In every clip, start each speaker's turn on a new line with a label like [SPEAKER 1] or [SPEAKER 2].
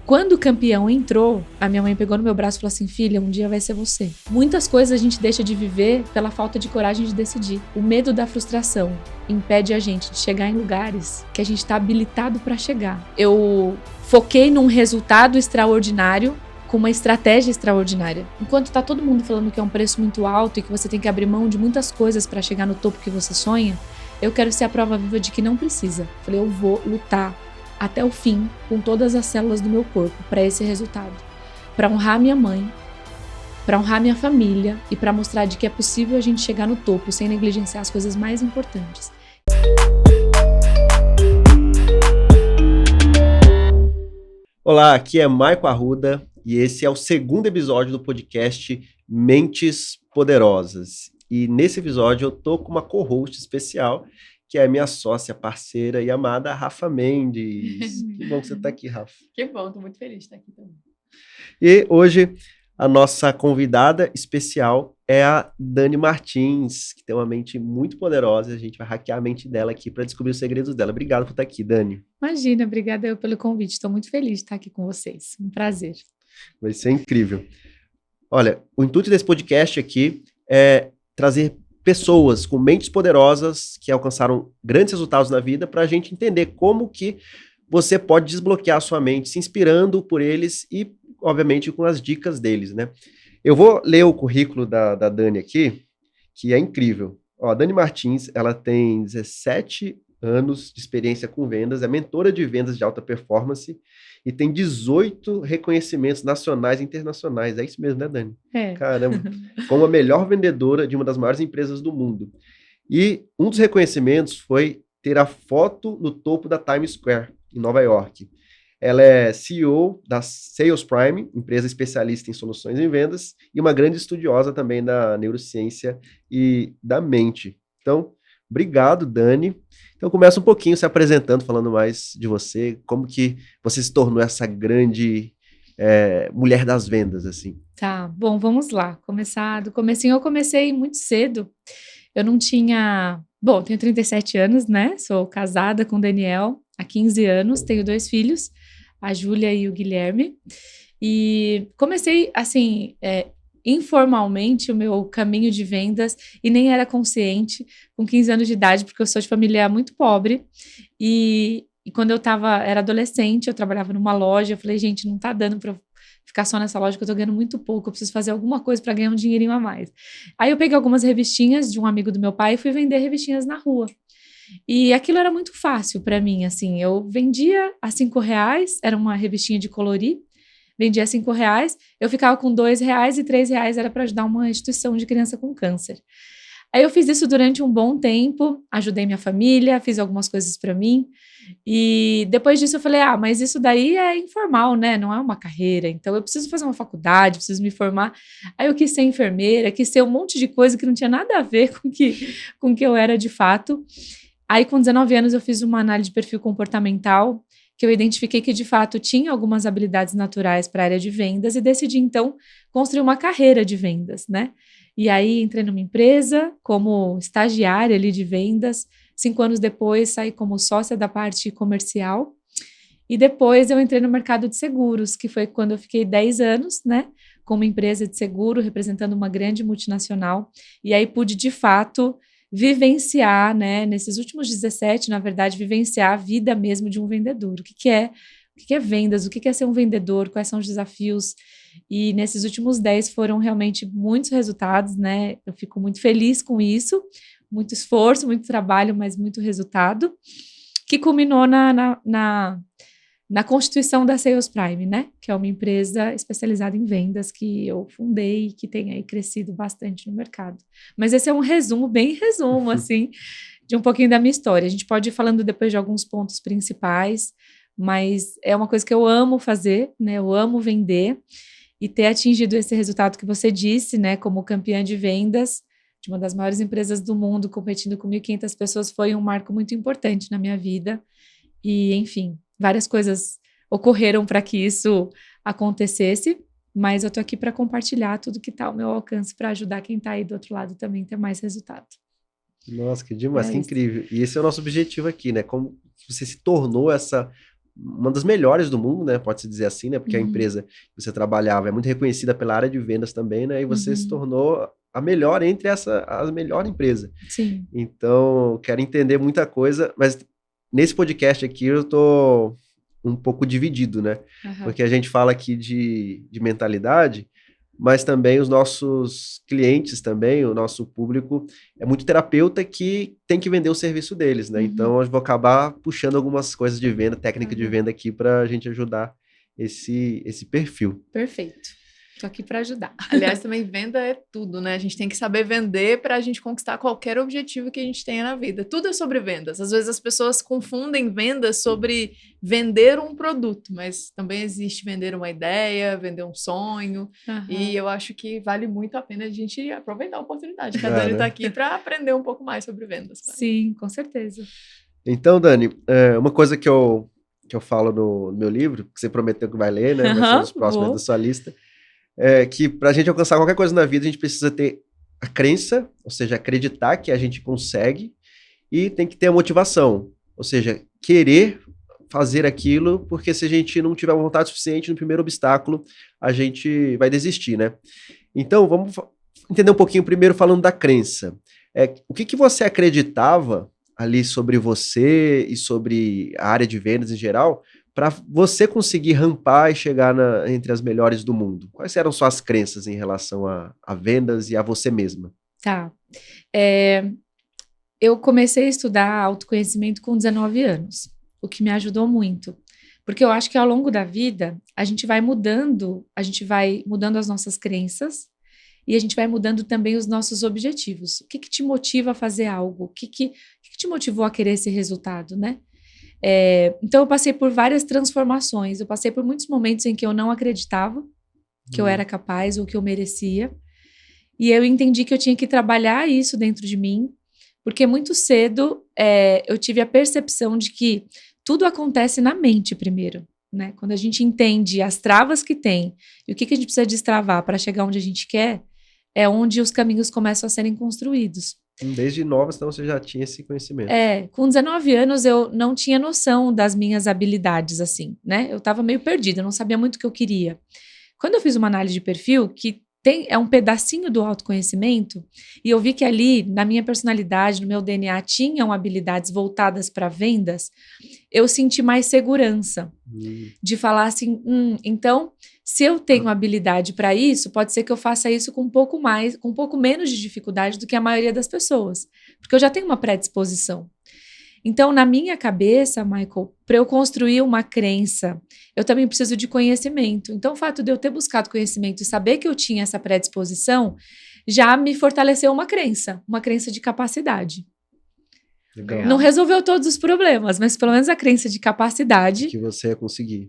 [SPEAKER 1] Quando o campeão entrou, a minha mãe pegou no meu braço e falou assim: filha, um dia vai ser você. Muitas coisas a gente deixa de viver pela falta de coragem de decidir. O medo da frustração impede a gente de chegar em lugares que a gente está habilitado para chegar. Eu foquei num resultado extraordinário com uma estratégia extraordinária. Enquanto tá todo mundo falando que é um preço muito alto e que você tem que abrir mão de muitas coisas para chegar no topo que você sonha, eu quero ser a prova viva de que não precisa. Falei, eu vou lutar até o fim, com todas as células do meu corpo, para esse resultado. Para honrar minha mãe, para honrar minha família e para mostrar de que é possível a gente chegar no topo sem negligenciar as coisas mais importantes.
[SPEAKER 2] Olá, aqui é Maico Arruda e esse é o segundo episódio do podcast Mentes Poderosas. E nesse episódio eu tô com uma co-host especial, que é a minha sócia, parceira e amada Rafa Mendes. Que bom que você está aqui, Rafa.
[SPEAKER 1] Que bom, estou muito feliz de estar aqui também.
[SPEAKER 2] E hoje a nossa convidada especial é a Dani Martins, que tem uma mente muito poderosa. A gente vai hackear a mente dela aqui para descobrir os segredos dela. Obrigado por estar aqui, Dani.
[SPEAKER 1] Imagina, obrigada eu pelo convite. Estou muito feliz de estar aqui com vocês. Um prazer.
[SPEAKER 2] Vai ser incrível. Olha, o intuito desse podcast aqui é trazer pessoas com mentes poderosas que alcançaram grandes resultados na vida para a gente entender como que você pode desbloquear a sua mente se inspirando por eles e, obviamente, com as dicas deles, né? Eu vou ler o currículo da Dani aqui, que é incrível. Ó, a Dani Martins, ela tem 17 anos de experiência com vendas, é mentora de vendas de alta performance e tem 18 reconhecimentos nacionais e internacionais. É isso mesmo, né, Dani?
[SPEAKER 1] É.
[SPEAKER 2] Caramba. Como a melhor vendedora de uma das maiores empresas do mundo. E um dos reconhecimentos foi ter a foto no topo da Times Square, em Nova York. Ela é CEO da Sales Prime, empresa especialista em soluções em vendas, e uma grande estudiosa também da neurociência e da mente. Então, obrigado, Dani. Então, começa um pouquinho se apresentando, falando mais de você, como que você se tornou essa grande mulher das vendas, assim.
[SPEAKER 1] Tá, bom, vamos lá. Começar do comecinho, eu comecei muito cedo. Eu não tinha... Bom, tenho 37 anos, né? Sou casada com o Daniel há 15 anos, tenho 2 filhos, a Júlia e o Guilherme. E comecei, assim, informalmente o meu caminho de vendas e nem era consciente com 15 anos de idade, porque eu sou de família muito pobre. E quando eu era adolescente, eu trabalhava numa loja, eu falei, gente, não tá dando para ficar só nessa loja que eu tô ganhando muito pouco, eu preciso fazer alguma coisa para ganhar um dinheirinho a mais. Aí eu peguei algumas revistinhas de um amigo do meu pai e fui vender revistinhas na rua. E aquilo era muito fácil para mim, assim, eu vendia a R$5, era uma revistinha de colorir, vendia a R$5, eu ficava com R$2 e R$3 era para ajudar uma instituição de criança com câncer. Aí eu fiz isso durante um bom tempo, ajudei minha família, fiz algumas coisas para mim, e depois disso eu falei, mas isso daí é informal, né, não é uma carreira, então eu preciso fazer uma faculdade, preciso me formar. Aí eu quis ser enfermeira, quis ser um monte de coisa que não tinha nada a ver com o que eu era de fato. Aí com 19 anos eu fiz uma análise de perfil comportamental, que eu identifiquei que de fato tinha algumas habilidades naturais para a área de vendas e decidi então construir uma carreira de vendas, né? E aí entrei numa empresa como estagiária ali de vendas, 5 anos depois saí como sócia da parte comercial e depois eu entrei no mercado de seguros, que foi quando eu fiquei 10 anos, né? Como empresa de seguro, representando uma grande multinacional e aí pude de fato vivenciar, né, nesses últimos 17, na verdade, vivenciar a vida mesmo de um vendedor. O que é vendas? O que é ser um vendedor? Quais são os desafios? E nesses últimos 10 foram realmente muitos resultados, né? Eu fico muito feliz com isso, muito esforço, muito trabalho, mas muito resultado, que culminou na constituição da Sales Prime, né? Que é uma empresa especializada em vendas que eu fundei e que tem aí crescido bastante no mercado. Mas esse é um resumo, bem resumo, assim, de um pouquinho da minha história. A gente pode ir falando depois de alguns pontos principais, mas é uma coisa que eu amo fazer, né? Eu amo vender e ter atingido esse resultado que você disse, né? Como campeã de vendas de uma das maiores empresas do mundo, competindo com 1.500 pessoas, foi um marco muito importante na minha vida. E, enfim, várias coisas ocorreram para que isso acontecesse, mas eu tô aqui para compartilhar tudo que tá ao meu alcance para ajudar quem tá aí do outro lado também a ter mais resultado.
[SPEAKER 2] Nossa, que demais, que incrível. E esse é o nosso objetivo aqui, né? Como você se tornou essa uma das melhores do mundo, né? Pode-se dizer assim, né? Porque a
[SPEAKER 1] Uhum.
[SPEAKER 2] empresa que você trabalhava é muito reconhecida pela área de vendas também, né? E você se
[SPEAKER 1] Uhum.
[SPEAKER 2] tornou a melhor entre a melhor empresa.
[SPEAKER 1] Sim.
[SPEAKER 2] Então, quero entender muita coisa, mas nesse podcast aqui eu tô um pouco dividido, né?
[SPEAKER 1] Aham.
[SPEAKER 2] Porque a gente fala aqui de mentalidade, mas também os nossos clientes também, o nosso público é muito terapeuta que tem que vender o serviço deles, né?
[SPEAKER 1] Uhum.
[SPEAKER 2] Então eu vou acabar puxando algumas coisas de venda, técnica de
[SPEAKER 1] Uhum.
[SPEAKER 2] venda aqui para a gente ajudar esse perfil.
[SPEAKER 1] Perfeito. Tô aqui para ajudar.
[SPEAKER 3] Aliás, também venda é tudo, né? A gente tem que saber vender para a gente conquistar qualquer objetivo que a gente tenha na vida. Tudo é sobre vendas. Às vezes as pessoas confundem vendas sobre vender um produto, mas também existe vender uma ideia, vender um sonho.
[SPEAKER 1] Aham.
[SPEAKER 3] E eu acho que vale muito a pena a gente aproveitar a oportunidade que a
[SPEAKER 2] É,
[SPEAKER 3] Dani
[SPEAKER 2] né?
[SPEAKER 3] está aqui para aprender um pouco mais sobre vendas.
[SPEAKER 1] Sim, com certeza.
[SPEAKER 2] Então, Dani, uma coisa que eu falo no meu livro, que você prometeu que vai ler, né? Vai ser um dos próximos
[SPEAKER 1] Vou.
[SPEAKER 2] da sua lista, é que para a gente alcançar qualquer coisa na vida, a gente precisa ter a crença, ou seja, acreditar que a gente consegue, e tem que ter a motivação, ou seja, querer fazer aquilo, porque se a gente não tiver vontade suficiente no primeiro obstáculo, a gente vai desistir, né? Então, vamos entender um pouquinho primeiro falando da crença. O que você acreditava ali sobre você e sobre a área de vendas em geral, para você conseguir rampar e chegar entre as melhores do mundo? Quais eram suas crenças em relação a vendas e a você mesma?
[SPEAKER 1] Tá. Eu comecei a estudar autoconhecimento com 19 anos, o que me ajudou muito. Porque eu acho que ao longo da vida, a gente vai mudando as nossas crenças e a gente vai mudando também os nossos objetivos. O que te motiva a fazer algo? O que te motivou a querer esse resultado, né? Então, eu passei por várias transformações. Eu passei por muitos momentos em que eu não acreditava que eu era capaz ou que eu merecia. E eu entendi que eu tinha que trabalhar isso dentro de mim, porque muito cedo eu tive a percepção de que tudo acontece na mente primeiro, né? Quando a gente entende as travas que tem e o que a gente precisa destravar para chegar onde a gente quer, é onde os caminhos começam a serem construídos.
[SPEAKER 2] Desde nova, então você já tinha esse conhecimento.
[SPEAKER 1] Com 19 anos eu não tinha noção das minhas habilidades, assim, né? Eu estava meio perdida, eu não sabia muito o que eu queria. Quando eu fiz uma análise de perfil, que é um pedacinho do autoconhecimento, e eu vi que ali, na minha personalidade, no meu DNA, tinham habilidades voltadas para vendas, eu senti mais segurança de falar assim, então, se eu tenho habilidade para isso, pode ser que eu faça isso com um pouco menos de dificuldade do que a maioria das pessoas, porque eu já tenho uma predisposição. Então, na minha cabeça, Michael, para eu construir uma crença, eu também preciso de conhecimento. Então, o fato de eu ter buscado conhecimento e saber que eu tinha essa predisposição, já me fortaleceu uma crença de capacidade.
[SPEAKER 2] Legal.
[SPEAKER 1] Não resolveu todos os problemas, mas pelo menos a crença de capacidade.
[SPEAKER 2] Que você ia conseguir.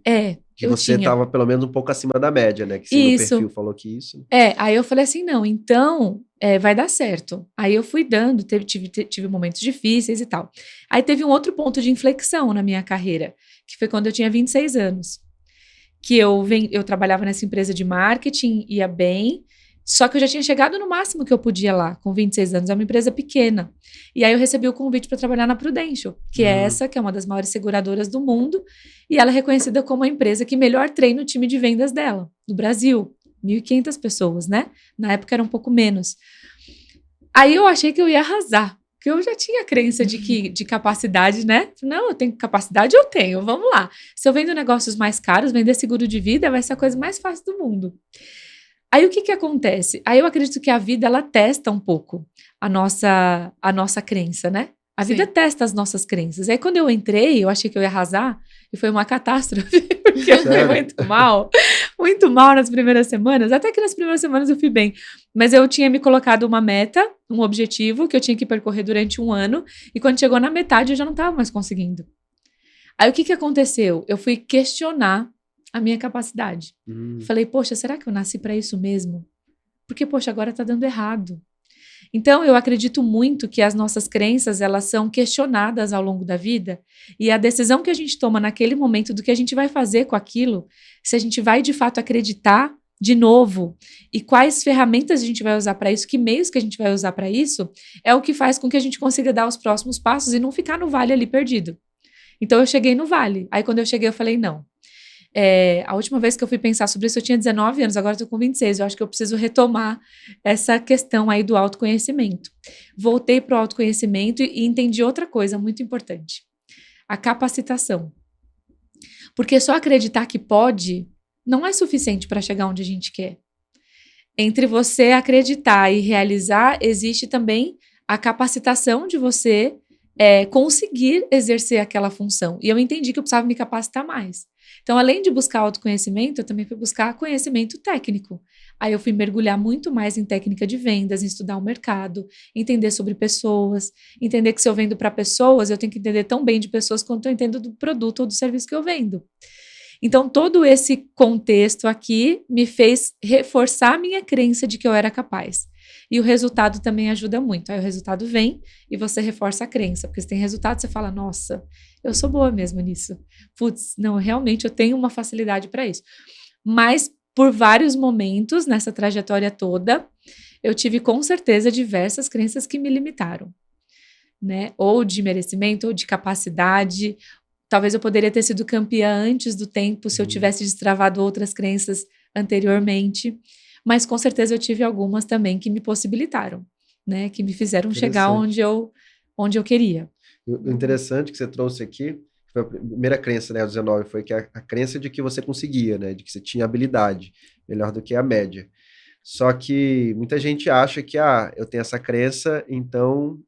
[SPEAKER 1] Que
[SPEAKER 2] você estava pelo menos um pouco acima da média, né? Que se no perfil falou que isso.
[SPEAKER 1] Aí eu falei assim, não, então vai dar certo. Aí eu fui dando, tive momentos difíceis e tal. Aí teve um outro ponto de inflexão na minha carreira, que foi quando eu tinha 26 anos. Que eu trabalhava nessa empresa de marketing, ia bem, só que eu já tinha chegado no máximo que eu podia lá, com 26 anos, é uma empresa pequena. E aí eu recebi o convite para trabalhar na Prudential, que que é uma das maiores seguradoras do mundo, e ela é reconhecida como a empresa que melhor treina o time de vendas dela, do Brasil. 1.500 pessoas, né? Na época era um pouco menos. Aí eu achei que eu ia arrasar, porque eu já tinha a crença de capacidade, né? Não, eu tenho capacidade, eu tenho, vamos lá. Se eu vendo negócios mais caros, vender seguro de vida vai ser a coisa mais fácil do mundo. Aí o que acontece? Aí eu acredito que a vida, ela testa um pouco a nossa crença, né? A vida testa as nossas crenças. Aí quando eu entrei, eu achei que eu ia arrasar, e foi uma catástrofe, porque eu fui muito mal nas primeiras semanas. Até que nas primeiras semanas eu fui bem. Mas eu tinha me colocado uma meta, um objetivo, que eu tinha que percorrer durante 1 ano, e quando chegou na metade eu já não estava mais conseguindo. Aí o que aconteceu? Eu fui questionar a minha capacidade. Falei, poxa, será que eu nasci para isso mesmo? Porque, poxa, agora tá dando errado. Então, eu acredito muito que as nossas crenças, elas são questionadas ao longo da vida, e a decisão que a gente toma naquele momento do que a gente vai fazer com aquilo, se a gente vai, de fato, acreditar de novo, e quais ferramentas a gente vai usar para isso, que meios que a gente vai usar para isso, é o que faz com que a gente consiga dar os próximos passos e não ficar no vale ali perdido. Então, eu cheguei no vale. Aí, quando eu cheguei, eu falei, não. A última vez que eu fui pensar sobre isso, eu tinha 19 anos, agora eu tô com 26. Eu acho que eu preciso retomar essa questão aí do autoconhecimento. Voltei para o autoconhecimento e entendi outra coisa muito importante. A capacitação. Porque só acreditar que pode não é suficiente para chegar onde a gente quer. Entre você acreditar e realizar, existe também a capacitação de você conseguir exercer aquela função. E eu entendi que eu precisava me capacitar mais. Então, além de buscar autoconhecimento, eu também fui buscar conhecimento técnico. Aí eu fui mergulhar muito mais em técnica de vendas, em estudar o mercado, entender sobre pessoas, entender que se eu vendo para pessoas, eu tenho que entender tão bem de pessoas quanto eu entendo do produto ou do serviço que eu vendo. Então, todo esse contexto aqui me fez reforçar a minha crença de que eu era capaz. E o resultado também ajuda muito. Aí o resultado vem e você reforça a crença. Porque se tem resultado, você fala, nossa, eu sou boa mesmo nisso. Putz, não, realmente eu tenho uma facilidade para isso. Mas por vários momentos nessa trajetória toda, eu tive com certeza diversas crenças que me limitaram. Né? Ou de merecimento, ou de capacidade. Talvez eu poderia ter sido campeã antes do tempo se eu tivesse destravado outras crenças anteriormente. Mas com certeza eu tive algumas também que me possibilitaram, né? Que me fizeram chegar onde eu queria.
[SPEAKER 2] O interessante que você trouxe aqui, foi a primeira crença, né, aos 19, foi que a crença de que você conseguia, né? De que você tinha habilidade melhor do que a média. Só que muita gente acha que, eu tenho essa crença, então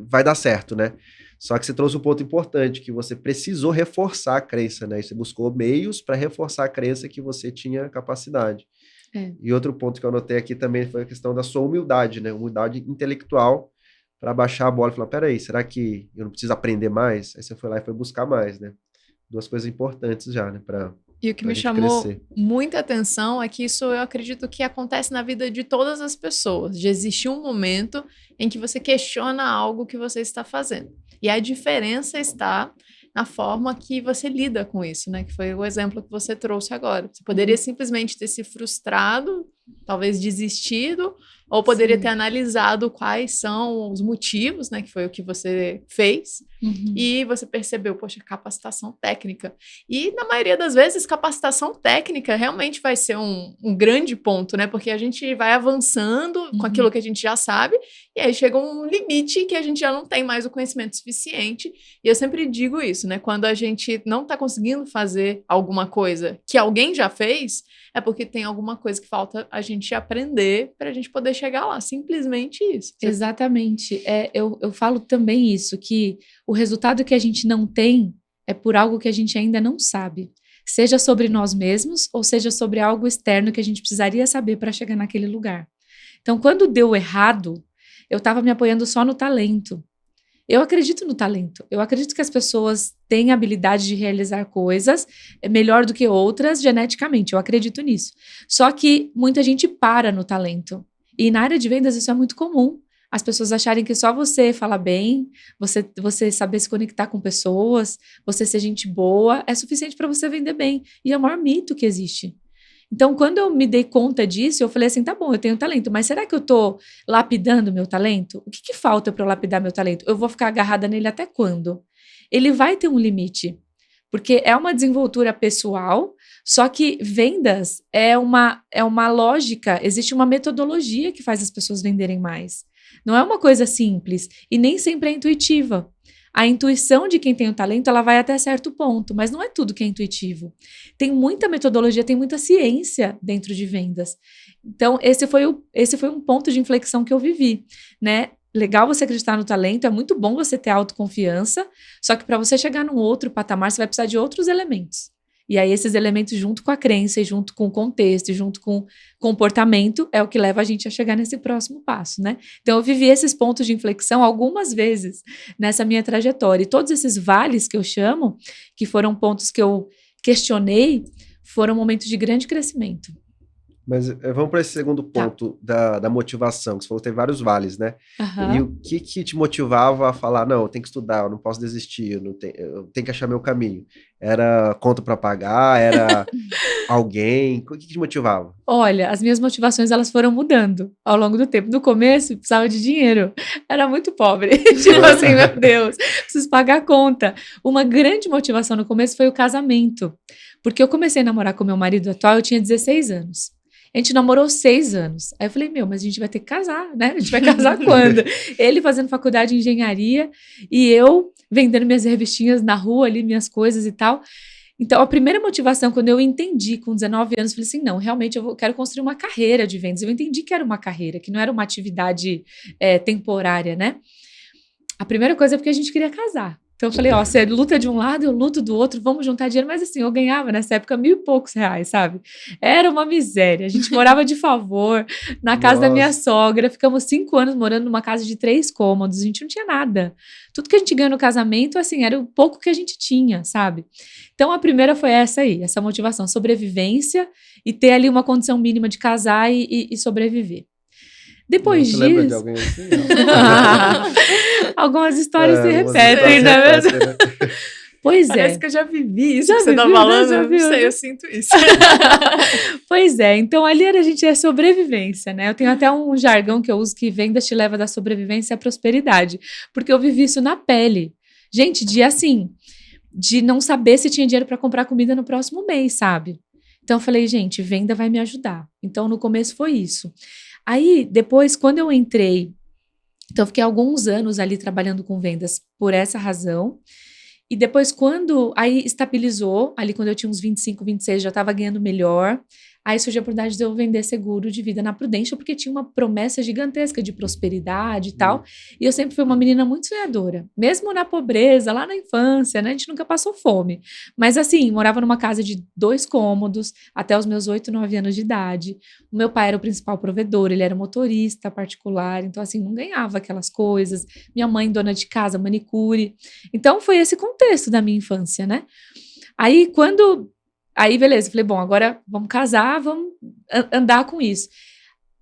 [SPEAKER 2] vai dar certo, né? Só que você trouxe um ponto importante, que você precisou reforçar a crença, né? E você buscou meios para reforçar a crença que você tinha capacidade. E outro ponto que eu anotei aqui também foi a questão da sua humildade, né? Humildade intelectual, para baixar a bola e falar, peraí, será que eu não preciso aprender mais? Aí você foi lá e foi buscar mais, né? Duas coisas importantes já, né?
[SPEAKER 3] E o que me chamou muita atenção é que isso eu acredito que acontece na vida de todas as pessoas, de existir um momento em que você questiona algo que você está fazendo. E a diferença está na forma que você lida com isso, né? Que foi o exemplo que você trouxe agora. Você poderia simplesmente ter se frustrado, talvez desistido, ou poderia ter analisado quais são os motivos, né? Que foi o que você fez. E você percebeu, poxa, capacitação técnica. E na maioria das vezes, capacitação técnica realmente vai ser um grande ponto, né? Porque a gente vai avançando com aquilo que a gente já sabe, e aí chega um limite que a gente já não tem mais o conhecimento suficiente. E eu sempre digo isso, né? Quando a gente não está conseguindo fazer alguma coisa que alguém já fez, é porque tem alguma coisa que falta a gente aprender para a gente poder chegar lá. Simplesmente isso.
[SPEAKER 1] Exatamente. Eu falo também isso, que o resultado que a gente não tem é por algo que a gente ainda não sabe. Seja sobre nós mesmos ou seja sobre algo externo que a gente precisaria saber para chegar naquele lugar. Então, quando deu errado, eu estava me apoiando só no talento. Eu acredito no talento. Eu acredito que as pessoas têm a habilidade de realizar coisas melhor do que outras geneticamente. Eu acredito nisso. Só que muita gente para no talento. E na área de vendas isso é muito comum. As pessoas acharem que só você falar bem, você saber se conectar com pessoas, você ser gente boa, é suficiente para você vender bem. E é o maior mito que existe. Então, quando eu me dei conta disso, eu falei assim, tá bom, eu tenho talento, mas será que eu tô lapidando meu talento? O que falta para eu lapidar meu talento? Eu vou ficar agarrada nele até quando? Ele vai ter um limite, porque é uma desenvoltura pessoal, só que vendas é uma lógica, existe uma metodologia que faz as pessoas venderem mais. Não é uma coisa simples e nem sempre é intuitiva. A intuição de quem tem o talento, ela vai até certo ponto, mas não é tudo que é intuitivo. Tem muita metodologia, tem muita ciência dentro de vendas. Então, esse foi um ponto de inflexão que eu vivi, né? Legal você acreditar no talento, é muito bom você ter autoconfiança, só que para você chegar num outro patamar, você vai precisar de outros elementos. E aí, esses elementos, junto com a crença, e junto com o contexto, e junto com o comportamento, é o que leva a gente a chegar nesse próximo passo, né? Então, eu vivi esses pontos de inflexão algumas vezes nessa minha trajetória. E todos esses vales que eu chamo, que foram pontos que eu questionei, foram momentos de grande crescimento.
[SPEAKER 2] Mas vamos para esse segundo ponto da motivação, que você falou que tem vários vales, né?
[SPEAKER 1] Aham.
[SPEAKER 2] E o que te motivava a falar, não, eu tenho que estudar, eu não posso desistir, eu tenho que achar meu caminho? Era conta para pagar? Era alguém? O que te motivava?
[SPEAKER 1] Olha, as minhas motivações, elas foram mudando ao longo do tempo. No começo, precisava de dinheiro. Era muito pobre. Tipo assim, meu Deus, preciso pagar a conta. Uma grande motivação no começo foi o casamento. Porque eu comecei a namorar com meu marido atual, eu tinha 16 anos. A gente namorou 6 anos. Aí eu falei, mas a gente vai ter que casar, né? A gente vai casar quando? Ele fazendo faculdade de engenharia e eu vendendo minhas revistinhas na rua ali, minhas coisas e tal. Então, a primeira motivação, quando eu entendi com 19 anos, falei assim, não, realmente quero construir uma carreira de vendas. Eu entendi que era uma carreira, que não era uma atividade temporária, né? A primeira coisa é porque a gente queria casar. Então eu falei, você luta de um lado, eu luto do outro, vamos juntar dinheiro. Mas assim, eu ganhava nessa época R$1.000 e poucos, sabe? Era uma miséria. A gente morava de favor na casa da minha sogra. Ficamos 5 anos morando numa casa de 3 cômodos. A gente não tinha nada. Tudo que a gente ganhou no casamento, assim, era o pouco que a gente tinha, sabe? Então a primeira foi essa aí, essa motivação, sobrevivência e ter ali uma condição mínima de casar e sobreviver. Depois disso...
[SPEAKER 2] lembra de alguém assim?
[SPEAKER 1] Algumas histórias se repetem, não é mesmo?
[SPEAKER 2] Né?
[SPEAKER 1] Pois
[SPEAKER 3] Parece que eu já vivi isso
[SPEAKER 1] Já
[SPEAKER 3] que você tá
[SPEAKER 1] viveu,
[SPEAKER 3] falando.
[SPEAKER 1] né?
[SPEAKER 3] Não sei, eu sinto isso.
[SPEAKER 1] Pois é, então ali a gente é sobrevivência, né? Eu tenho até um jargão que eu uso que vendas te leva da sobrevivência à prosperidade, porque eu vivi isso na pele. Gente, de não saber se tinha dinheiro para comprar comida no próximo mês, sabe? Então eu falei, gente, venda vai me ajudar. Então no começo foi isso. Aí, depois, quando eu entrei, então eu fiquei alguns anos ali trabalhando com vendas por essa razão. E depois, aí estabilizou, ali quando eu tinha uns 25, 26, já estava ganhando melhor. Aí surgiu a oportunidade de eu vender seguro de vida na Prudential, porque tinha uma promessa gigantesca de prosperidade e tal. E eu sempre fui uma menina muito sonhadora. Mesmo na pobreza, lá na infância, né? A gente nunca passou fome. Mas assim, morava numa casa de 2 cômodos, até os meus 8, 9 anos de idade. O meu pai era o principal provedor, ele era motorista particular. Então assim, não ganhava aquelas coisas. Minha mãe, dona de casa, manicure. Então foi esse contexto da minha infância, né? Aí, beleza, falei, bom, agora vamos casar, vamos andar com isso.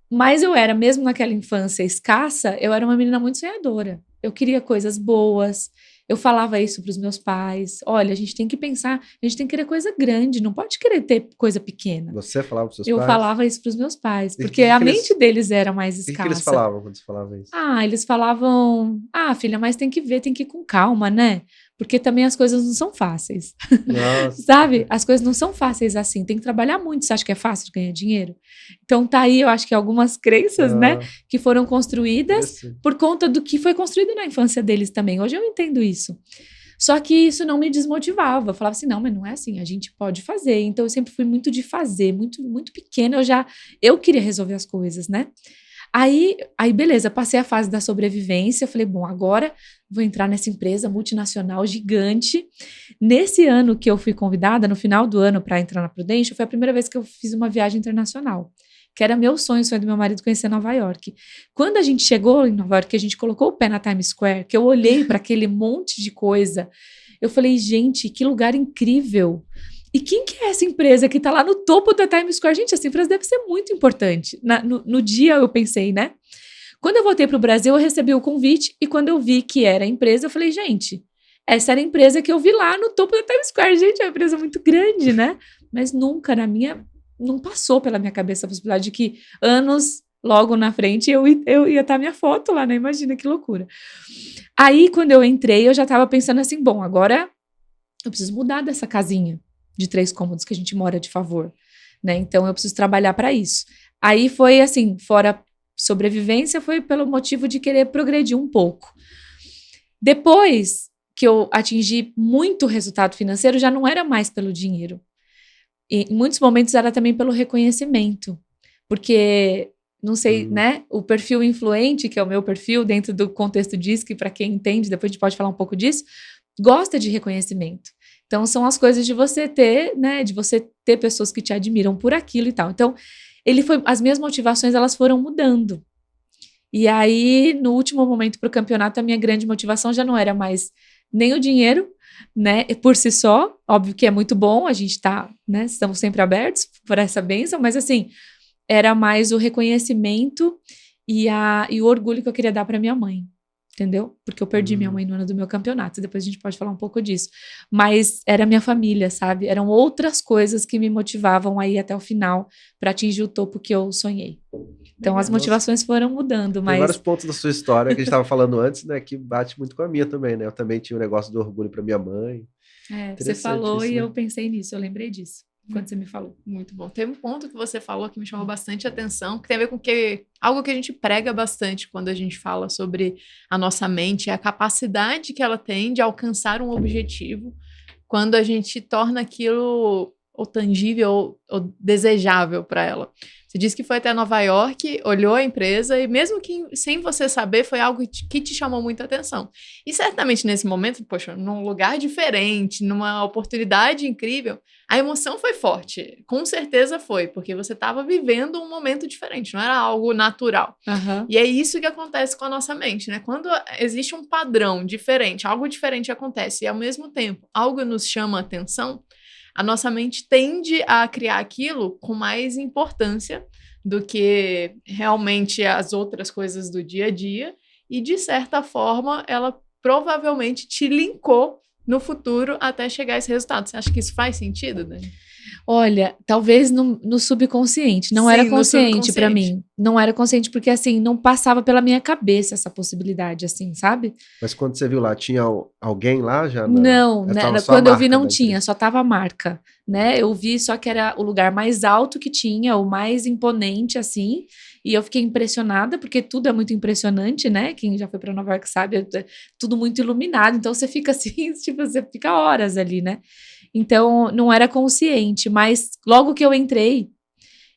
[SPEAKER 1] Mas eu era, mesmo naquela infância escassa, eu era uma menina muito sonhadora. Eu queria coisas boas, eu falava isso para os meus pais. Olha, a gente tem que pensar, a gente tem que querer coisa grande, não pode querer ter coisa pequena.
[SPEAKER 2] Você falava para os seus
[SPEAKER 1] pais? Eu falava isso para os meus pais, porque a mente deles era mais escassa.
[SPEAKER 2] O que eles falavam quando você falava isso?
[SPEAKER 1] Eles falavam, filha, mas tem que ver, tem que ir com calma, né? Porque também as coisas não são fáceis.
[SPEAKER 2] Nossa.
[SPEAKER 1] Sabe? As coisas não são fáceis assim. Tem que trabalhar muito. Você acha que é fácil ganhar dinheiro? Então tá aí, eu acho que algumas crenças, né? Que foram construídas por conta do que foi construído na infância deles também. Hoje eu entendo isso. Só que isso não me desmotivava. Eu falava assim, não, mas não é assim. A gente pode fazer. Então eu sempre fui muito de fazer. Muito, muito pequena. Eu queria resolver as coisas, né? Aí, beleza, passei a fase da sobrevivência, falei, bom, agora vou entrar nessa empresa multinacional gigante. Nesse ano que eu fui convidada, no final do ano, para entrar na Prudential, foi a primeira vez que eu fiz uma viagem internacional, que era o sonho do meu marido conhecer Nova York. Quando a gente chegou em Nova York, que a gente colocou o pé na Times Square, que eu olhei para aquele monte de coisa, eu falei, gente, que lugar incrível. E quem que é essa empresa que está lá no topo da Times Square? Gente, essa empresa deve ser muito importante. No dia eu pensei, né? Quando eu voltei para o Brasil, eu recebi o convite e quando eu vi que era a empresa, eu falei, gente, essa era a empresa que eu vi lá no topo da Times Square. Gente, é uma empresa muito grande, né? Mas nunca não passou pela minha cabeça a possibilidade de que anos logo na frente eu ia estar minha foto lá, né? Imagina que loucura. Aí, quando eu entrei, eu já estava pensando assim, bom, agora eu preciso mudar dessa casinha de 3 cômodos que a gente mora de favor, né? Então eu preciso trabalhar para isso. Aí foi assim, fora sobrevivência, foi pelo motivo de querer progredir um pouco. Depois que eu atingi muito resultado financeiro, já não era mais pelo dinheiro. E em muitos momentos era também pelo reconhecimento, porque não sei, né? O perfil influente, que é o meu perfil dentro do contexto DISC, para quem entende, depois a gente pode falar um pouco disso, gosta de reconhecimento. Então, são as coisas de você ter, né? De você ter pessoas que te admiram por aquilo e tal. Então, as minhas motivações, elas foram mudando. E aí, no último momento para o campeonato, a minha grande motivação já não era mais nem o dinheiro, né? Por si só, óbvio que é muito bom, a gente tá, né? Estamos sempre abertos por essa bênção, mas assim, era mais o reconhecimento e o orgulho que eu queria dar para minha mãe. Entendeu? Porque eu perdi minha mãe no ano do meu campeonato. Depois a gente pode falar um pouco disso. Mas era minha família, sabe? Eram outras coisas que me motivavam a ir até o final para atingir o topo que eu sonhei. Então as motivações foram mudando,
[SPEAKER 2] Tem
[SPEAKER 1] mas...
[SPEAKER 2] vários pontos da sua história que a gente estava falando antes, né? Que bate muito com a minha também, né? Eu também tinha um negócio do orgulho para minha mãe.
[SPEAKER 1] Você falou e
[SPEAKER 2] né?
[SPEAKER 1] eu pensei nisso, eu lembrei disso quando você me falou.
[SPEAKER 3] Muito bom. Tem um ponto que você falou que me chamou bastante atenção, que tem a ver com algo que a gente prega bastante quando a gente fala sobre a nossa mente, é a capacidade que ela tem de alcançar um objetivo quando a gente torna aquilo ou tangível ou desejável para ela. Você disse que foi até Nova York, olhou a empresa e mesmo que sem você saber, foi algo que te chamou muita atenção. E certamente nesse momento, poxa, num lugar diferente, numa oportunidade incrível, a emoção foi forte. Com certeza foi, porque você estava vivendo um momento diferente, não era algo natural.
[SPEAKER 1] Uhum.
[SPEAKER 3] E é isso que acontece com a nossa mente, né? Quando existe um padrão diferente, algo diferente acontece e ao mesmo tempo algo nos chama a atenção, a nossa mente tende a criar aquilo com mais importância do que realmente as outras coisas do dia a dia e, de certa forma, ela provavelmente te linkou no futuro até chegar a esse resultado. Você acha que isso faz sentido, Dani?
[SPEAKER 1] Olha, talvez no subconsciente, não
[SPEAKER 3] Sim,
[SPEAKER 1] era
[SPEAKER 3] no
[SPEAKER 1] consciente para
[SPEAKER 3] subconsciente.
[SPEAKER 1] mim. Não era consciente porque, assim, não passava pela minha cabeça essa possibilidade, assim, sabe?
[SPEAKER 2] Mas quando você viu lá, tinha alguém lá já?
[SPEAKER 1] Não, né,
[SPEAKER 2] Tava só a
[SPEAKER 1] quando eu vi
[SPEAKER 2] marca
[SPEAKER 1] não
[SPEAKER 2] da
[SPEAKER 1] tinha,
[SPEAKER 2] empresa.
[SPEAKER 1] só tava a marca, né? Eu vi só que era o lugar mais alto que tinha, o mais imponente, assim, e eu fiquei impressionada, porque tudo é muito impressionante, né? Quem já foi para Nova York sabe, é tudo muito iluminado, então você fica assim, tipo, você fica horas ali, né? Então, não era consciente, mas logo que eu entrei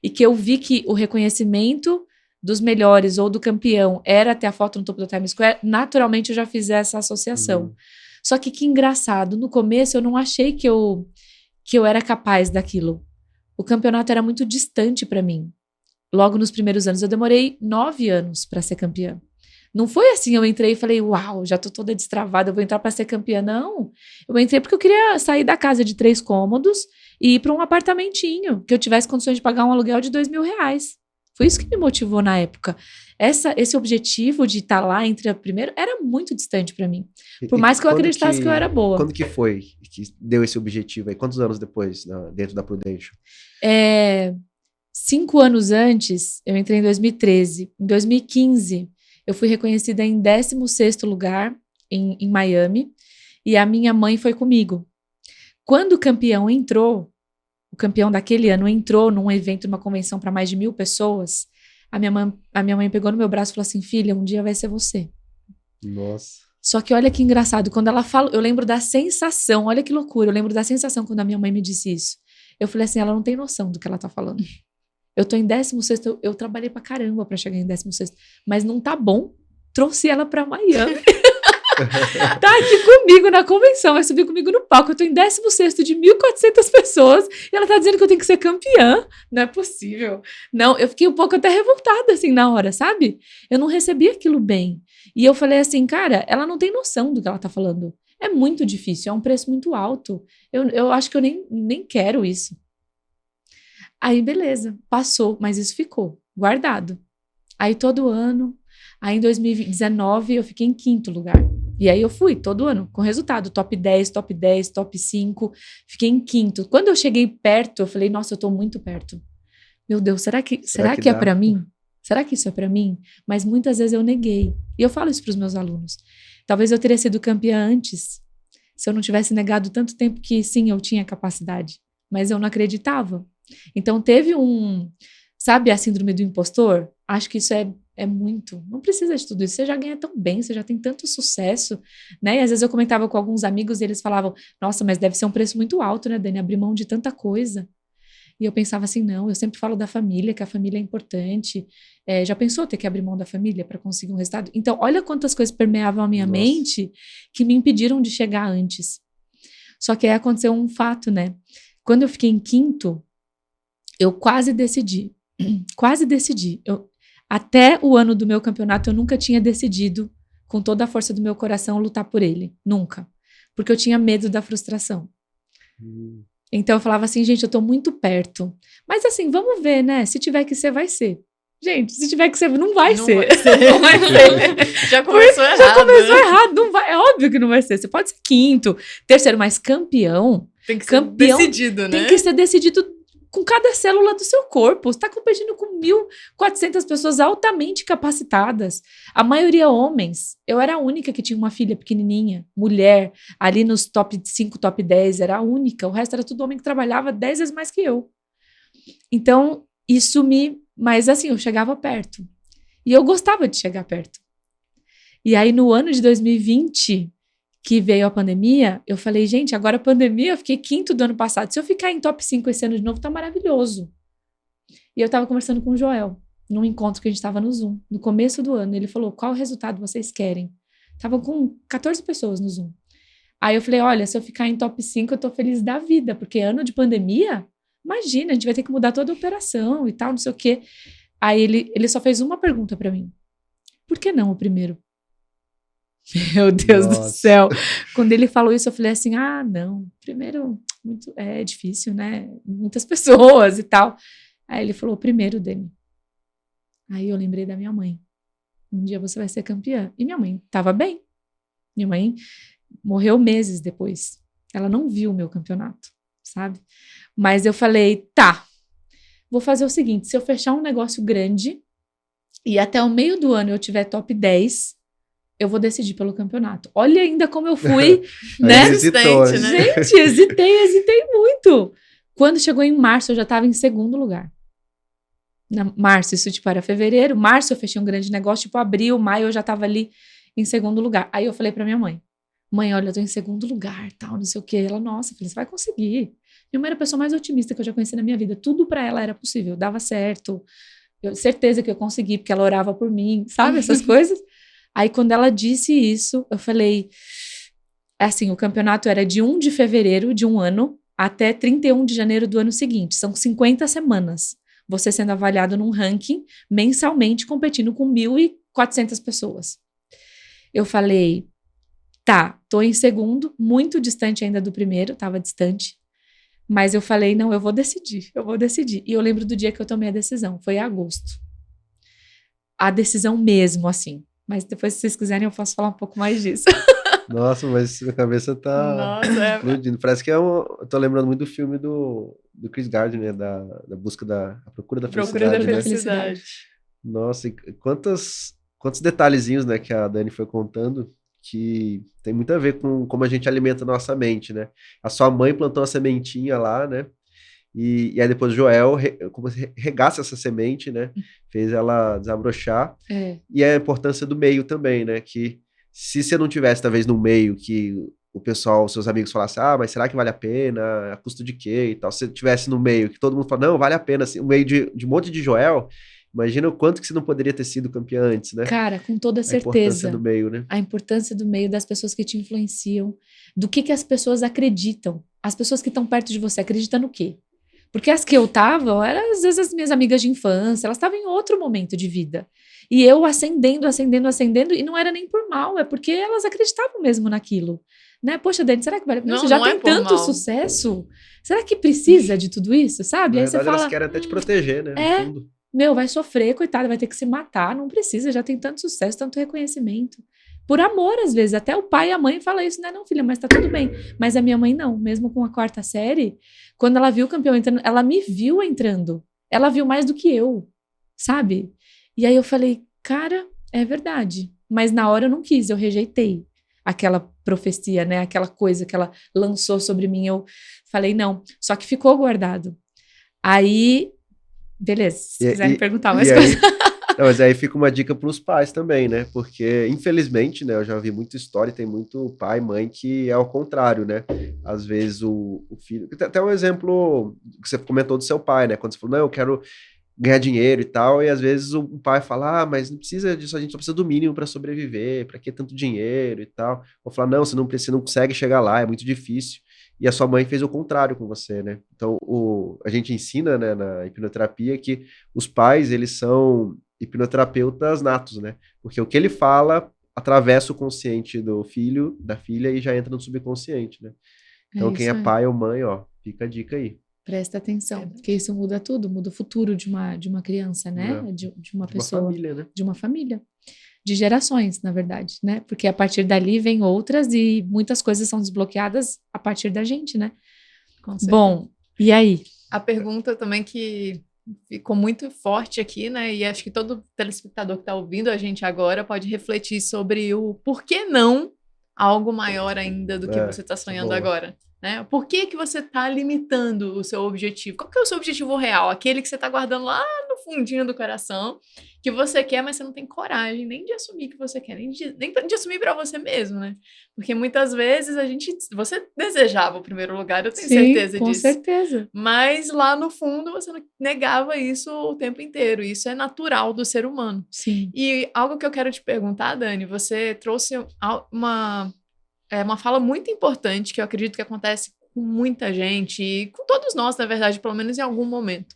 [SPEAKER 1] e que eu vi que o reconhecimento dos melhores ou do campeão era ter a foto no topo do Times Square, naturalmente eu já fiz essa associação. Só que engraçado, no começo eu não achei que eu era capaz daquilo. O campeonato era muito distante para mim. Logo nos primeiros anos, eu demorei 9 anos para ser campeã. Não foi assim, eu entrei e falei, uau, já tô toda destravada, eu vou entrar para ser campeã. Não, eu entrei porque eu queria sair da casa de 3 cômodos e ir para um apartamentinho, que eu tivesse condições de pagar um aluguel de R$2.000. Foi isso que me motivou na época. Esse objetivo de estar lá entre a primeira era muito distante para mim. Por mais que eu acreditasse que eu era boa.
[SPEAKER 2] Quando que foi que deu esse objetivo aí? Quantos anos depois, dentro da Prudential?
[SPEAKER 1] 5 anos antes, eu entrei em 2013. Em 2015, eu fui reconhecida em 16º lugar em Miami, e a minha mãe foi comigo. Quando o campeão entrou, o campeão daquele ano entrou num evento, numa convenção para mais de 1.000 pessoas, a minha mãe pegou no meu braço e falou assim, filha, um dia vai ser você.
[SPEAKER 2] Nossa.
[SPEAKER 1] Só que olha que engraçado, quando ela fala, eu lembro da sensação, olha que loucura, eu lembro da sensação quando a minha mãe me disse isso. Eu falei assim, ela não tem noção do que ela tá falando. Eu tô em 16º, eu trabalhei pra caramba pra chegar em 16º, mas não tá bom, trouxe ela pra Miami. Tá aqui comigo na convenção, vai subir comigo no palco, eu tô em 16º de 1.400 pessoas, e ela tá dizendo que eu tenho que ser campeã, não é possível. Não, eu fiquei um pouco até revoltada, assim, na hora, sabe? Eu não recebi aquilo bem. E eu falei assim, cara, ela não tem noção do que ela tá falando. É muito difícil, é um preço muito alto. Eu acho que eu nem quero isso. Aí, beleza, passou, mas isso ficou guardado. Aí, todo ano, aí em 2019, eu fiquei em 5º lugar. E aí, eu fui todo ano, com resultado, top 10, top 10, top 5, fiquei em 5º. Quando eu cheguei perto, eu falei, nossa, eu tô muito perto. Meu Deus, será que é pra mim? Será que isso é pra mim? Mas muitas vezes eu neguei. E eu falo isso pros meus alunos. Talvez eu teria sido campeã antes, se eu não tivesse negado tanto tempo que, sim, eu tinha capacidade. Mas eu não acreditava. Então, teve sabe a síndrome do impostor? Acho que isso é muito. Não precisa de tudo isso. Você já ganha tão bem, você já tem tanto sucesso, né? E às vezes eu comentava com alguns amigos e eles falavam, nossa, mas deve ser um preço muito alto, né, Dani? Abrir mão de tanta coisa. E eu pensava assim, não, eu sempre falo da família, que a família é importante. Já pensou ter que abrir mão da família para conseguir um resultado? Então, olha quantas coisas permeavam a minha mente que me impediram de chegar antes. Só que aí aconteceu um fato, né? Quando eu fiquei em 5º, eu quase decidi. Até o ano do meu campeonato, eu nunca tinha decidido, com toda a força do meu coração, lutar por ele. Nunca. Porque eu tinha medo da frustração. Então eu falava assim, gente, eu tô muito perto. Mas assim, vamos ver, né? Se tiver que ser, vai ser. Gente, se tiver que ser, não vai
[SPEAKER 3] Não
[SPEAKER 1] ser.
[SPEAKER 3] vai ser.
[SPEAKER 1] Não vai ser.
[SPEAKER 3] Já começou errado.
[SPEAKER 1] Já começou
[SPEAKER 3] né?
[SPEAKER 1] errado. Não vai, é óbvio que não vai ser. Você pode ser quinto, terceiro, mas campeão
[SPEAKER 3] Tem que ser
[SPEAKER 1] Campeão
[SPEAKER 3] decidido, né?
[SPEAKER 1] tem que ser decidido com cada célula do seu corpo. Você está competindo com 1.400 pessoas altamente capacitadas. A maioria homens. Eu era a única que tinha uma filha pequenininha, mulher, ali nos top 5, top 10, era a única. O resto era tudo homem que trabalhava 10 vezes mais que eu. Então, isso me... Mas assim, eu chegava perto. E eu gostava de chegar perto. E aí, no ano de 2020, que veio a pandemia, eu falei, gente, agora a pandemia, eu fiquei quinto do ano passado. Se eu ficar em top 5 esse ano de novo, tá maravilhoso. E eu tava conversando com o Joel, num encontro que a gente tava no Zoom, no começo do ano. Ele falou, qual resultado vocês querem? Tava com 14 pessoas no Zoom. Aí eu falei, olha, se eu ficar em top 5, eu tô feliz da vida, porque ano de pandemia, imagina, a gente vai ter que mudar toda a operação e tal, não sei o quê. Aí ele só fez uma pergunta pra mim. Por que não o primeiro? Meu Deus do céu. Quando ele falou isso, eu falei assim, não, primeiro, é difícil, né? Muitas pessoas e tal. Aí ele falou, primeiro, Dani. Aí eu lembrei da minha mãe. Um dia você vai ser campeã. E minha mãe estava bem. Minha mãe morreu meses depois. Ela não viu o meu campeonato, sabe? Mas eu falei, tá, vou fazer o seguinte, se eu fechar um negócio grande e até o meio do ano eu tiver top 10, eu vou decidir pelo campeonato. Olha ainda como eu fui, né?
[SPEAKER 2] Hesitou,
[SPEAKER 3] né?
[SPEAKER 1] Gente, hesitei muito. Quando chegou em março, eu já estava em segundo lugar. Março, isso tipo era fevereiro. Março eu fechei um grande negócio, tipo abril, maio eu já estava ali em segundo lugar. Aí eu falei pra minha mãe, olha, eu tô em segundo lugar, tal, não sei o quê. Ela, nossa, eu falei, você vai conseguir. Minha mãe era a pessoa mais otimista que eu já conheci na minha vida. Tudo pra ela era possível, dava certo. Certeza que eu consegui, porque ela orava por mim, sabe? Essas coisas. Aí, quando ela disse isso, eu falei... Assim, o campeonato era de 1 de fevereiro de um ano até 31 de janeiro do ano seguinte. São 50 semanas. Você sendo avaliado num ranking mensalmente, competindo com 1.400 pessoas. Eu falei, tá, tô em segundo, muito distante ainda do primeiro, tava distante. Mas eu falei, não, eu vou decidir. E eu lembro do dia que eu tomei a decisão, foi em agosto. A decisão mesmo, assim. Mas depois, se vocês quiserem, eu posso falar um pouco mais disso.
[SPEAKER 2] Nossa, mas minha cabeça tá explodindo. Parece que eu tô lembrando muito do filme do Chris Gardner, né? Da busca a procura da felicidade.
[SPEAKER 3] Felicidade.
[SPEAKER 2] Nossa, e quantos detalhezinhos, né, que a Dani foi contando, que tem muito a ver com como a gente alimenta a nossa mente, né? A sua mãe plantou a sementinha lá, né? E aí depois o Joel como se regaça essa semente, né? Fez ela desabrochar. E a importância do meio também, né? Que se você não tivesse, talvez, no meio que o pessoal, seus amigos falassem, mas será que vale a pena? A custo de quê? E tal. Se você tivesse no meio que todo mundo fala, não, vale a pena. Assim, o meio de um monte de Joel, imagina o quanto que você não poderia ter sido campeã antes, né?
[SPEAKER 1] Cara, com toda certeza.
[SPEAKER 2] A importância do meio, né?
[SPEAKER 1] A importância do meio, das pessoas que te influenciam, do que as pessoas acreditam. As pessoas que estão perto de você acreditam no quê? Porque as que eu tava, eram às vezes as minhas amigas de infância, elas estavam em outro momento de vida. E eu ascendendo, e não era nem por mal, é porque elas acreditavam mesmo naquilo. Né? Poxa, Dani, será que vale a pena? Você já tem tanto sucesso? Será que precisa de tudo isso, sabe?
[SPEAKER 2] Na
[SPEAKER 1] Aí
[SPEAKER 2] verdade,
[SPEAKER 1] você fala,
[SPEAKER 2] elas querem até te proteger, né? No fundo.
[SPEAKER 1] Vai sofrer, coitada, vai ter que se matar, não precisa, já tem tanto sucesso, tanto reconhecimento. Por amor, às vezes, até o pai e a mãe falam isso, não, filha, mas tá tudo bem. Mas a minha mãe não, mesmo com a 4ª série, quando ela viu o campeão entrando, ela me viu entrando. Ela viu mais do que eu, sabe? E aí eu falei, cara, é verdade. Mas na hora eu não quis, eu rejeitei aquela profecia, né? Aquela coisa que ela lançou sobre mim, eu falei, não. Só que ficou guardado. Aí, beleza, se quiserem perguntar mais coisas.
[SPEAKER 2] Não, mas aí fica uma dica para os pais também, né? Porque, infelizmente, né, eu já vi muita história, tem muito pai e mãe que é ao contrário, né? Às vezes o filho... Até um exemplo que você comentou do seu pai, né? Quando você falou, não, eu quero ganhar dinheiro e tal, e às vezes o pai fala, mas não precisa disso, a gente só precisa do mínimo para sobreviver, para que tanto dinheiro e tal. Ou falar, não, você não consegue chegar lá, é muito difícil. E a sua mãe fez o contrário com você, né? Então, a gente ensina, né, na hipnoterapia que os pais, eles são hipnoterapeutas natos, né? Porque o que ele fala atravessa o consciente do filho, da filha, e já entra no subconsciente, né? Então, quem é
[SPEAKER 1] isso aí.
[SPEAKER 2] pai ou mãe, ó, fica a dica aí.
[SPEAKER 1] Presta atenção,
[SPEAKER 3] Verdade.
[SPEAKER 1] porque isso muda tudo, muda o futuro de uma criança, né?
[SPEAKER 2] É.
[SPEAKER 1] De uma
[SPEAKER 2] De uma
[SPEAKER 1] pessoa,
[SPEAKER 2] família, né?
[SPEAKER 1] de uma família. De gerações, na verdade, né? Porque a partir dali vem outras e muitas coisas são desbloqueadas a partir da gente, né?
[SPEAKER 3] Com certeza.
[SPEAKER 1] Bom, e aí?
[SPEAKER 3] A pergunta também que ficou muito forte aqui, né? E acho que todo telespectador que está ouvindo a gente agora pode refletir sobre o por que não algo maior ainda do que você está sonhando
[SPEAKER 2] boa.
[SPEAKER 3] agora, né? Por que que você está limitando o seu objetivo? Qual que é o seu objetivo real? Aquele que você está guardando lá no fundinho do coração, que você quer, mas você não tem coragem nem de assumir que você quer, nem de assumir para você mesmo, né? Porque muitas vezes você desejava o primeiro lugar, eu tenho certeza
[SPEAKER 1] com
[SPEAKER 3] disso.
[SPEAKER 1] certeza.
[SPEAKER 3] Mas lá no fundo você negava isso o tempo inteiro. Isso é natural do ser humano.
[SPEAKER 1] Sim.
[SPEAKER 3] E algo que eu quero te perguntar, Dani, você trouxe uma fala muito importante que eu acredito que acontece com muita gente e com todos nós, na verdade, pelo menos em algum momento,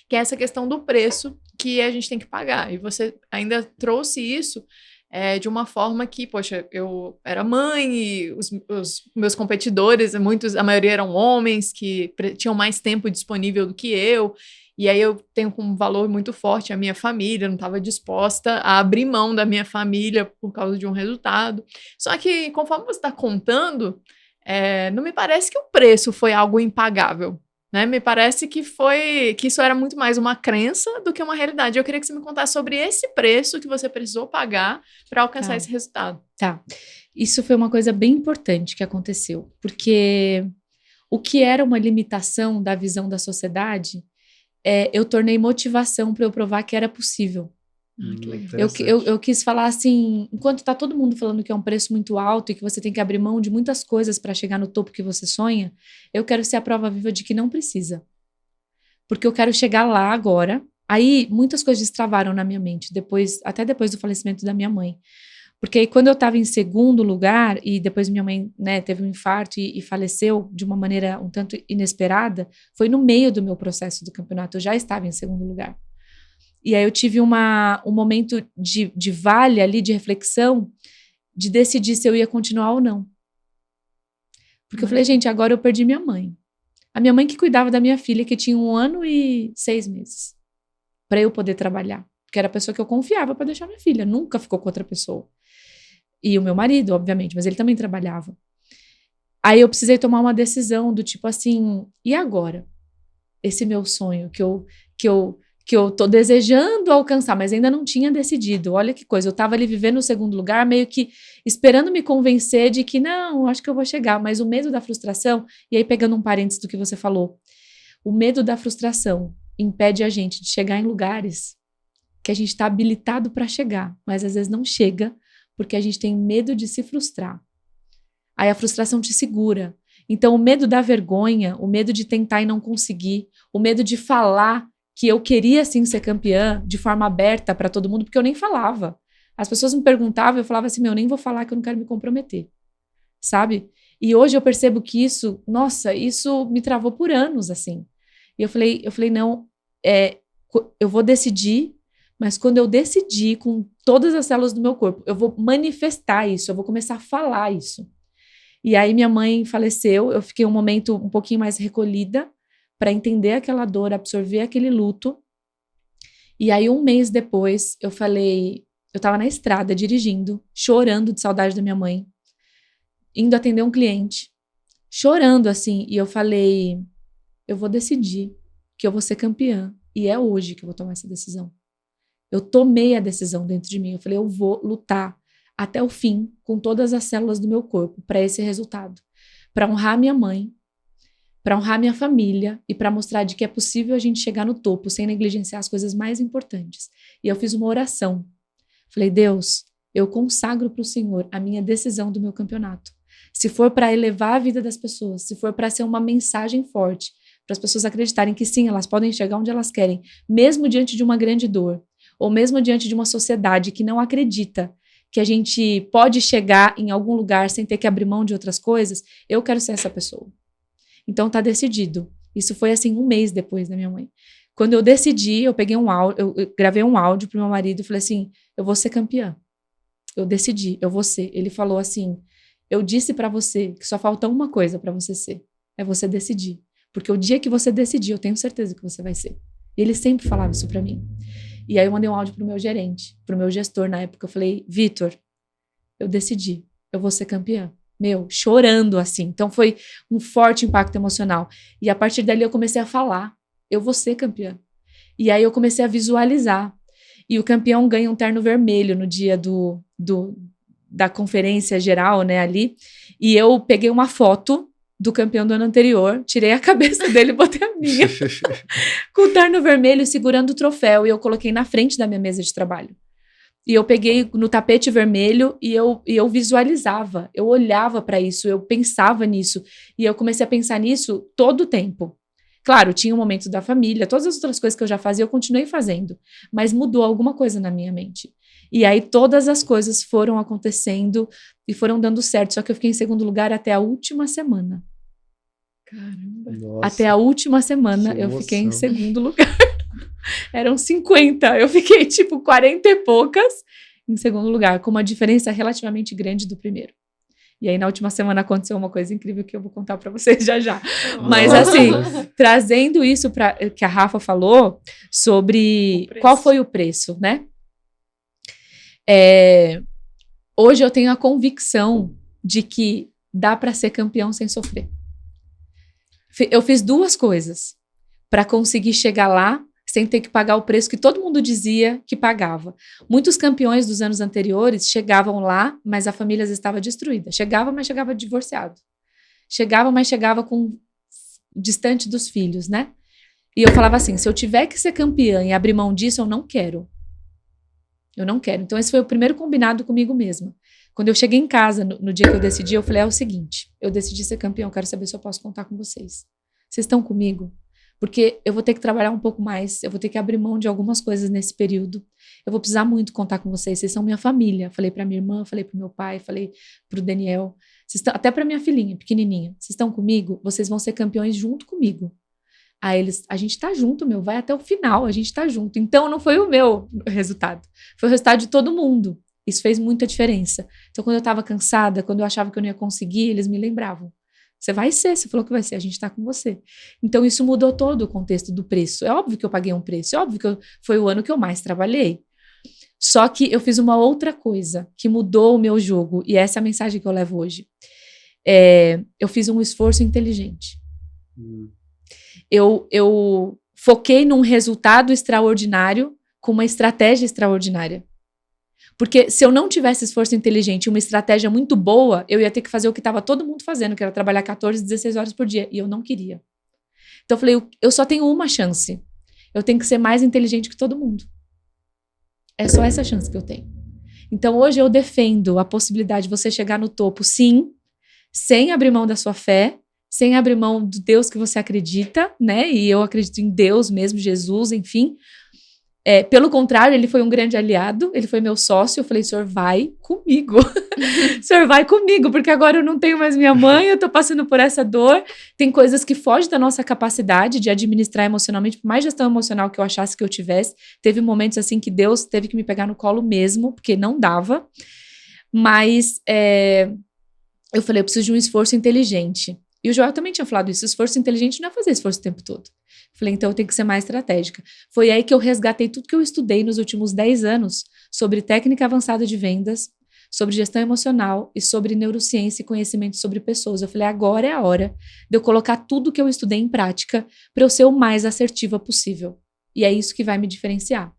[SPEAKER 3] que é essa questão do preço que a gente tem que pagar. E você ainda trouxe isso de uma forma que, poxa, eu era mãe e os meus competidores, a maioria eram homens que tinham mais tempo disponível do que eu, e aí eu tenho como valor muito forte a minha família, não estava disposta a abrir mão da minha família por causa de um resultado. Só que, conforme você está contando, não me parece que o preço foi algo impagável. Né? Me parece que isso era muito mais uma crença do que uma realidade. Eu queria que você me contasse sobre esse preço que você precisou pagar para alcançar esse resultado.
[SPEAKER 1] Tá. Isso foi uma coisa bem importante que aconteceu, porque o que era uma limitação da visão da sociedade, eu tornei motivação para eu provar que era possível.
[SPEAKER 3] Que legal.
[SPEAKER 1] Eu quis falar assim, enquanto tá todo mundo falando que é um preço muito alto e que você tem que abrir mão de muitas coisas para chegar no topo que você sonha, eu quero ser a prova viva de que não precisa. Porque eu quero chegar lá agora. Aí, muitas coisas destravaram na minha mente, até depois do falecimento da minha mãe. Porque aí, quando eu estava em segundo lugar, e depois minha mãe, né, teve um infarto e faleceu de uma maneira um tanto inesperada, foi no meio do meu processo do campeonato, eu já estava em segundo lugar. E aí eu tive um momento de vale ali, de reflexão, de decidir se eu ia continuar ou não. Porque eu falei, gente, agora eu perdi minha mãe. A minha mãe que cuidava da minha filha, que tinha 1 ano e 6 meses, para eu poder trabalhar. Porque era a pessoa que eu confiava para deixar minha filha, nunca ficou com outra pessoa. E o meu marido, obviamente, mas ele também trabalhava. Aí eu precisei tomar uma decisão do tipo assim, e agora? Esse meu sonho que eu tô desejando alcançar, mas ainda não tinha decidido. Olha que coisa, eu tava ali vivendo o segundo lugar, meio que esperando me convencer de que não, acho que eu vou chegar, mas o medo da frustração, e aí pegando um parênteses do que você falou, o medo da frustração impede a gente de chegar em lugares que a gente está habilitado para chegar, mas às vezes não chega, porque a gente tem medo de se frustrar. Aí a frustração te segura. Então o medo da vergonha, o medo de tentar e não conseguir, o medo de falar que eu queria sim ser campeã de forma aberta para todo mundo, porque eu nem falava. As pessoas me perguntavam, eu falava assim, eu nem vou falar que eu não quero me comprometer, sabe? E hoje eu percebo que isso me travou por anos, assim. E eu falei, não, eu vou decidir, mas quando eu decidir com todas as células do meu corpo, eu vou manifestar isso, eu vou começar a falar isso. E aí minha mãe faleceu, eu fiquei um momento um pouquinho mais recolhida, para entender aquela dor, absorver aquele luto. E aí, 1 mês depois, eu tava na estrada, dirigindo, chorando de saudade da minha mãe, indo atender um cliente, chorando assim, e eu falei, eu vou decidir que eu vou ser campeã, e é hoje que eu vou tomar essa decisão. Eu tomei a decisão dentro de mim, eu falei, eu vou lutar até o fim, com todas as células do meu corpo, para esse resultado, para honrar minha mãe, para honrar minha família e para mostrar de que é possível a gente chegar no topo sem negligenciar as coisas mais importantes. E eu fiz uma oração. Falei, Deus, eu consagro para o Senhor a minha decisão do meu campeonato. Se for para elevar a vida das pessoas, se for para ser uma mensagem forte, para as pessoas acreditarem que sim, elas podem chegar onde elas querem, mesmo diante de uma grande dor, ou mesmo diante de uma sociedade que não acredita que a gente pode chegar em algum lugar sem ter que abrir mão de outras coisas, eu quero ser essa pessoa. Então tá decidido. Isso foi assim 1 mês depois da minha mãe. Quando eu decidi, eu peguei um áudio, eu gravei um áudio pro meu marido e falei assim, eu vou ser campeã. Eu decidi, eu vou ser. Ele falou assim, eu disse pra você que só falta uma coisa pra você ser. É você decidir. Porque o dia que você decidir, eu tenho certeza que você vai ser. E ele sempre falava isso pra mim. E aí eu mandei um áudio pro meu gerente, pro meu gestor na época. Eu falei, Vitor, eu decidi, eu vou ser campeã. Meu, chorando assim. Então foi um forte impacto emocional. E a partir dali eu comecei a falar, eu vou ser campeã. E aí eu comecei a visualizar. E o campeão ganha um terno vermelho no dia da conferência geral, né, ali. E eu peguei uma foto do campeão do ano anterior, tirei a cabeça dele e botei a minha. Com o terno vermelho segurando o troféu. E eu coloquei na frente da minha mesa de trabalho. E eu peguei no tapete vermelho e eu visualizava, eu olhava para isso, eu pensava nisso. E eu comecei a pensar nisso todo o tempo. Claro, tinha o momento da família, todas as outras coisas que eu já fazia, eu continuei fazendo. Mas mudou alguma coisa na minha mente. E aí todas as coisas foram acontecendo e foram dando certo. Só que eu fiquei em segundo lugar até a última semana.
[SPEAKER 3] Caramba.
[SPEAKER 2] Nossa,
[SPEAKER 1] Até a última semana
[SPEAKER 2] que
[SPEAKER 1] eu fiquei em
[SPEAKER 2] emoção.
[SPEAKER 1] segundo lugar. Eram 50, eu fiquei tipo 40 e poucas em segundo lugar, com uma diferença relativamente grande do primeiro. E aí na última semana aconteceu uma coisa incrível que eu vou contar para vocês já já. Mas
[SPEAKER 2] Nossa.
[SPEAKER 1] assim, trazendo isso para que a Rafa falou sobre qual foi o preço, né? Hoje eu tenho a convicção de que dá para ser campeão sem sofrer. Eu fiz duas coisas para conseguir chegar lá sem ter que pagar o preço que todo mundo dizia que pagava. Muitos campeões dos anos anteriores chegavam lá, mas a família estava destruída. Chegava, mas chegava divorciado. Chegava, mas chegava distante dos filhos, né? E eu falava assim, se eu tiver que ser campeã e abrir mão disso, eu não quero. Eu não quero. Então esse foi o primeiro combinado comigo mesma. Quando eu cheguei em casa, no dia que eu decidi, eu falei, é o seguinte, eu decidi ser campeão, quero saber se eu posso contar com vocês. Vocês estão comigo? Porque eu vou ter que trabalhar um pouco mais, eu vou ter que abrir mão de algumas coisas nesse período. Eu vou precisar muito contar com vocês são minha família. Falei pra minha irmã, falei pro meu pai, falei pro Daniel, até pra minha filhinha, pequenininha. Vocês estão comigo? Vocês vão ser campeões junto comigo. Aí a gente tá junto, vai até o final, a gente tá junto. Então não foi o meu resultado, foi o resultado de todo mundo. Isso fez muita diferença. Então quando eu tava cansada, quando eu achava que eu não ia conseguir, eles me lembravam. Você vai ser, você falou que vai ser, a gente tá com você. Então isso mudou todo o contexto do preço. É óbvio que eu paguei um preço, é óbvio que foi o ano que eu mais trabalhei. Só que eu fiz uma outra coisa que mudou o meu jogo, e essa é a mensagem que eu levo hoje. Eu fiz um esforço inteligente. Eu foquei num resultado extraordinário com uma estratégia extraordinária. Porque se eu não tivesse esforço inteligente e uma estratégia muito boa, eu ia ter que fazer o que estava todo mundo fazendo, que era trabalhar 14, 16 horas por dia. E eu não queria. Então eu falei, eu só tenho uma chance. Eu tenho que ser mais inteligente que todo mundo. É só essa chance que eu tenho. Então hoje eu defendo a possibilidade de você chegar no topo, sim, sem abrir mão da sua fé, sem abrir mão do Deus que você acredita, né? E eu acredito em Deus mesmo, Jesus, enfim. Pelo contrário, ele foi um grande aliado, ele foi meu sócio. Eu falei, senhor, vai comigo. Senhor, vai comigo, porque agora eu não tenho mais minha mãe, eu tô passando por essa dor. Tem coisas que fogem da nossa capacidade de administrar emocionalmente, por mais gestão emocional que eu achasse que eu tivesse. Teve momentos assim que Deus teve que me pegar no colo mesmo, porque não dava. Mas eu falei, eu preciso de um esforço inteligente. E o Joel também tinha falado isso, esforço inteligente não é fazer esforço o tempo todo. Falei, então eu tenho que ser mais estratégica. Foi aí que eu resgatei tudo que eu estudei nos últimos 10 anos sobre técnica avançada de vendas, sobre gestão emocional e sobre neurociência e conhecimento sobre pessoas. Eu falei, agora é a hora de eu colocar tudo que eu estudei em prática para eu ser o mais assertiva possível. E é isso que vai me diferenciar.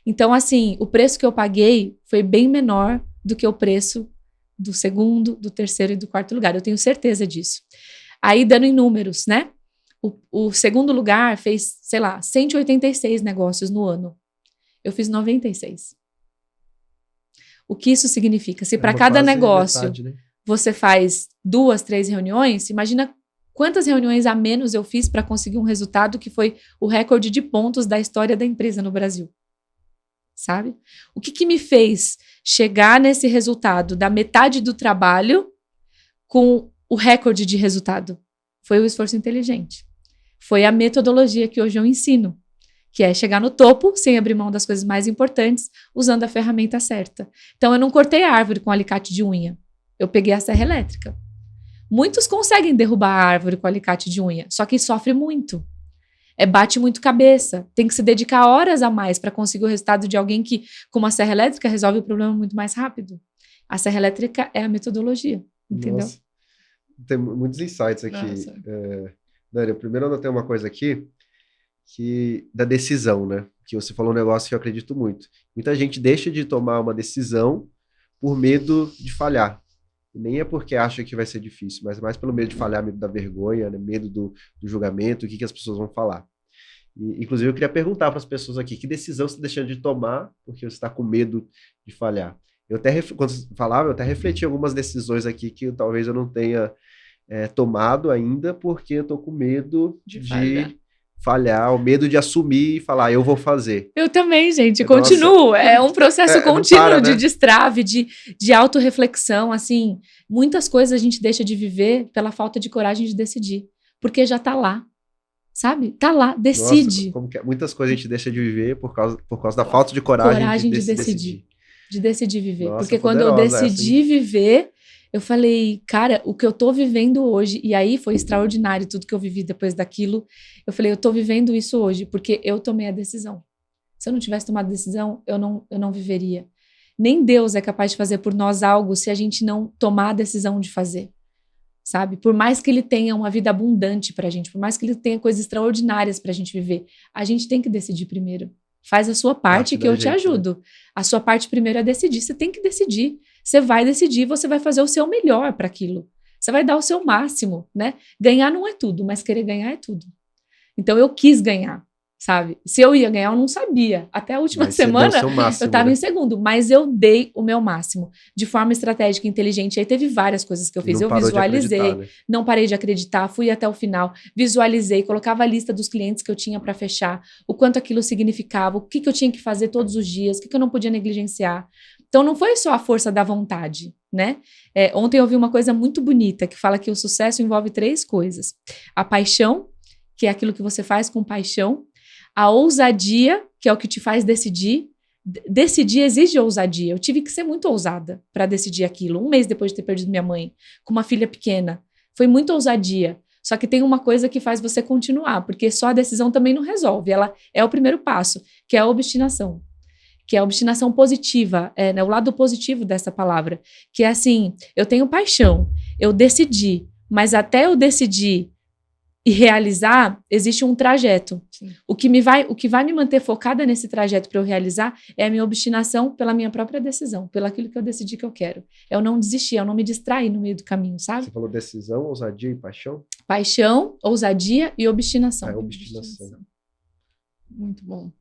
[SPEAKER 1] Então, assim, o preço que eu paguei foi bem menor do que o preço do segundo, do terceiro e do quarto lugar. Eu tenho certeza disso. Aí, dando em números, né? O segundo lugar fez, 186 negócios no ano. Eu fiz 96. O que isso significa? Se para cada negócio metade, né? Você faz 2, 3 reuniões, imagina quantas reuniões a menos eu fiz para conseguir um resultado que foi o recorde de pontos da história da empresa no Brasil. Sabe? O que me fez chegar nesse resultado da metade do trabalho com o recorde de resultado? Foi o esforço inteligente. Foi a metodologia que hoje eu ensino, que é chegar no topo sem abrir mão das coisas mais importantes, usando a ferramenta certa. Então, eu não cortei a árvore com alicate de unha. Eu peguei a serra elétrica. Muitos conseguem derrubar a árvore com alicate de unha, só que sofre muito. Bate muito cabeça. Tem que se dedicar horas a mais para conseguir o resultado de alguém que, com uma serra elétrica, resolve o problema muito mais rápido. A serra elétrica é a metodologia, entendeu?
[SPEAKER 2] Nossa. Tem muitos insights aqui. Dani, primeiro eu notei uma coisa aqui, da decisão, né? Que você falou um negócio que eu acredito muito. Muita gente deixa de tomar uma decisão por medo de falhar. Nem é porque acha que vai ser difícil, mas mais pelo medo de falhar, medo da vergonha, né? Medo do julgamento, o que as pessoas vão falar. E, inclusive, eu queria perguntar para as pessoas aqui, que decisão você está deixando de tomar porque você está com medo de falhar? Quando você falava, eu até refleti algumas decisões aqui que talvez eu não tenha tomado ainda, porque eu estou com medo de falhar, o medo de assumir e falar, eu vou fazer.
[SPEAKER 1] Eu também, gente, continuo. É um processo contínuo de destrave, de autorreflexão, assim. Muitas coisas a gente deixa de viver pela falta de coragem de decidir, porque já tá lá, sabe? Tá lá, decide.
[SPEAKER 2] Nossa, muitas coisas a gente deixa de viver por causa da falta de coragem de decidir.
[SPEAKER 1] De decidir viver.
[SPEAKER 2] Nossa,
[SPEAKER 1] porque quando eu decidi viver, eu falei, cara, o que eu tô vivendo hoje, e aí foi extraordinário tudo que eu vivi depois daquilo, eu falei, eu tô vivendo isso hoje, porque eu tomei a decisão. Se eu não tivesse tomado a decisão, eu não viveria. Nem Deus é capaz de fazer por nós algo se a gente não tomar a decisão de fazer, sabe? Por mais que Ele tenha uma vida abundante pra gente, por mais que Ele tenha coisas extraordinárias pra gente viver, a gente tem que decidir primeiro. Faz a sua parte que eu te ajudo. Né? A sua parte primeiro é decidir. Você tem que decidir. Você vai decidir, você vai fazer o seu melhor para aquilo. Você vai dar o seu máximo, né? Ganhar não é tudo, mas querer ganhar é tudo. Então eu quis ganhar, sabe? Se eu ia ganhar, eu não sabia. Até a última semana eu estava em segundo, mas eu dei o meu máximo. De forma estratégica e inteligente. Aí teve várias coisas que eu fiz. Eu visualizei, né? Não parei de acreditar, fui até o final, visualizei, colocava a lista dos clientes que eu tinha para fechar, o quanto aquilo significava, o que eu tinha que fazer todos os dias, o que eu não podia negligenciar. Então não foi só a força da vontade, né? Ontem eu ouvi uma coisa muito bonita que fala que o sucesso envolve 3 coisas. A paixão, que é aquilo que você faz com paixão. A ousadia, que é o que te faz decidir. Decidir exige ousadia. Eu tive que ser muito ousada para decidir aquilo. 1 mês depois de ter perdido minha mãe, com uma filha pequena. Foi muita ousadia. Só que tem uma coisa que faz você continuar, porque só a decisão também não resolve. Ela é o primeiro passo, que é a obstinação. Que é a obstinação positiva, né, o lado positivo dessa palavra. Que é assim, eu tenho paixão, eu decidi, mas até eu decidir e realizar, existe um trajeto. Sim. O que vai me manter focada nesse trajeto para eu realizar é a minha obstinação pela minha própria decisão, pelo aquilo que eu decidi que eu quero. É eu não desistir, eu não me distrair no meio do caminho, sabe?
[SPEAKER 2] Você falou decisão, ousadia e paixão?
[SPEAKER 1] Paixão, ousadia e obstinação.
[SPEAKER 2] Obstinação.
[SPEAKER 3] Muito bom.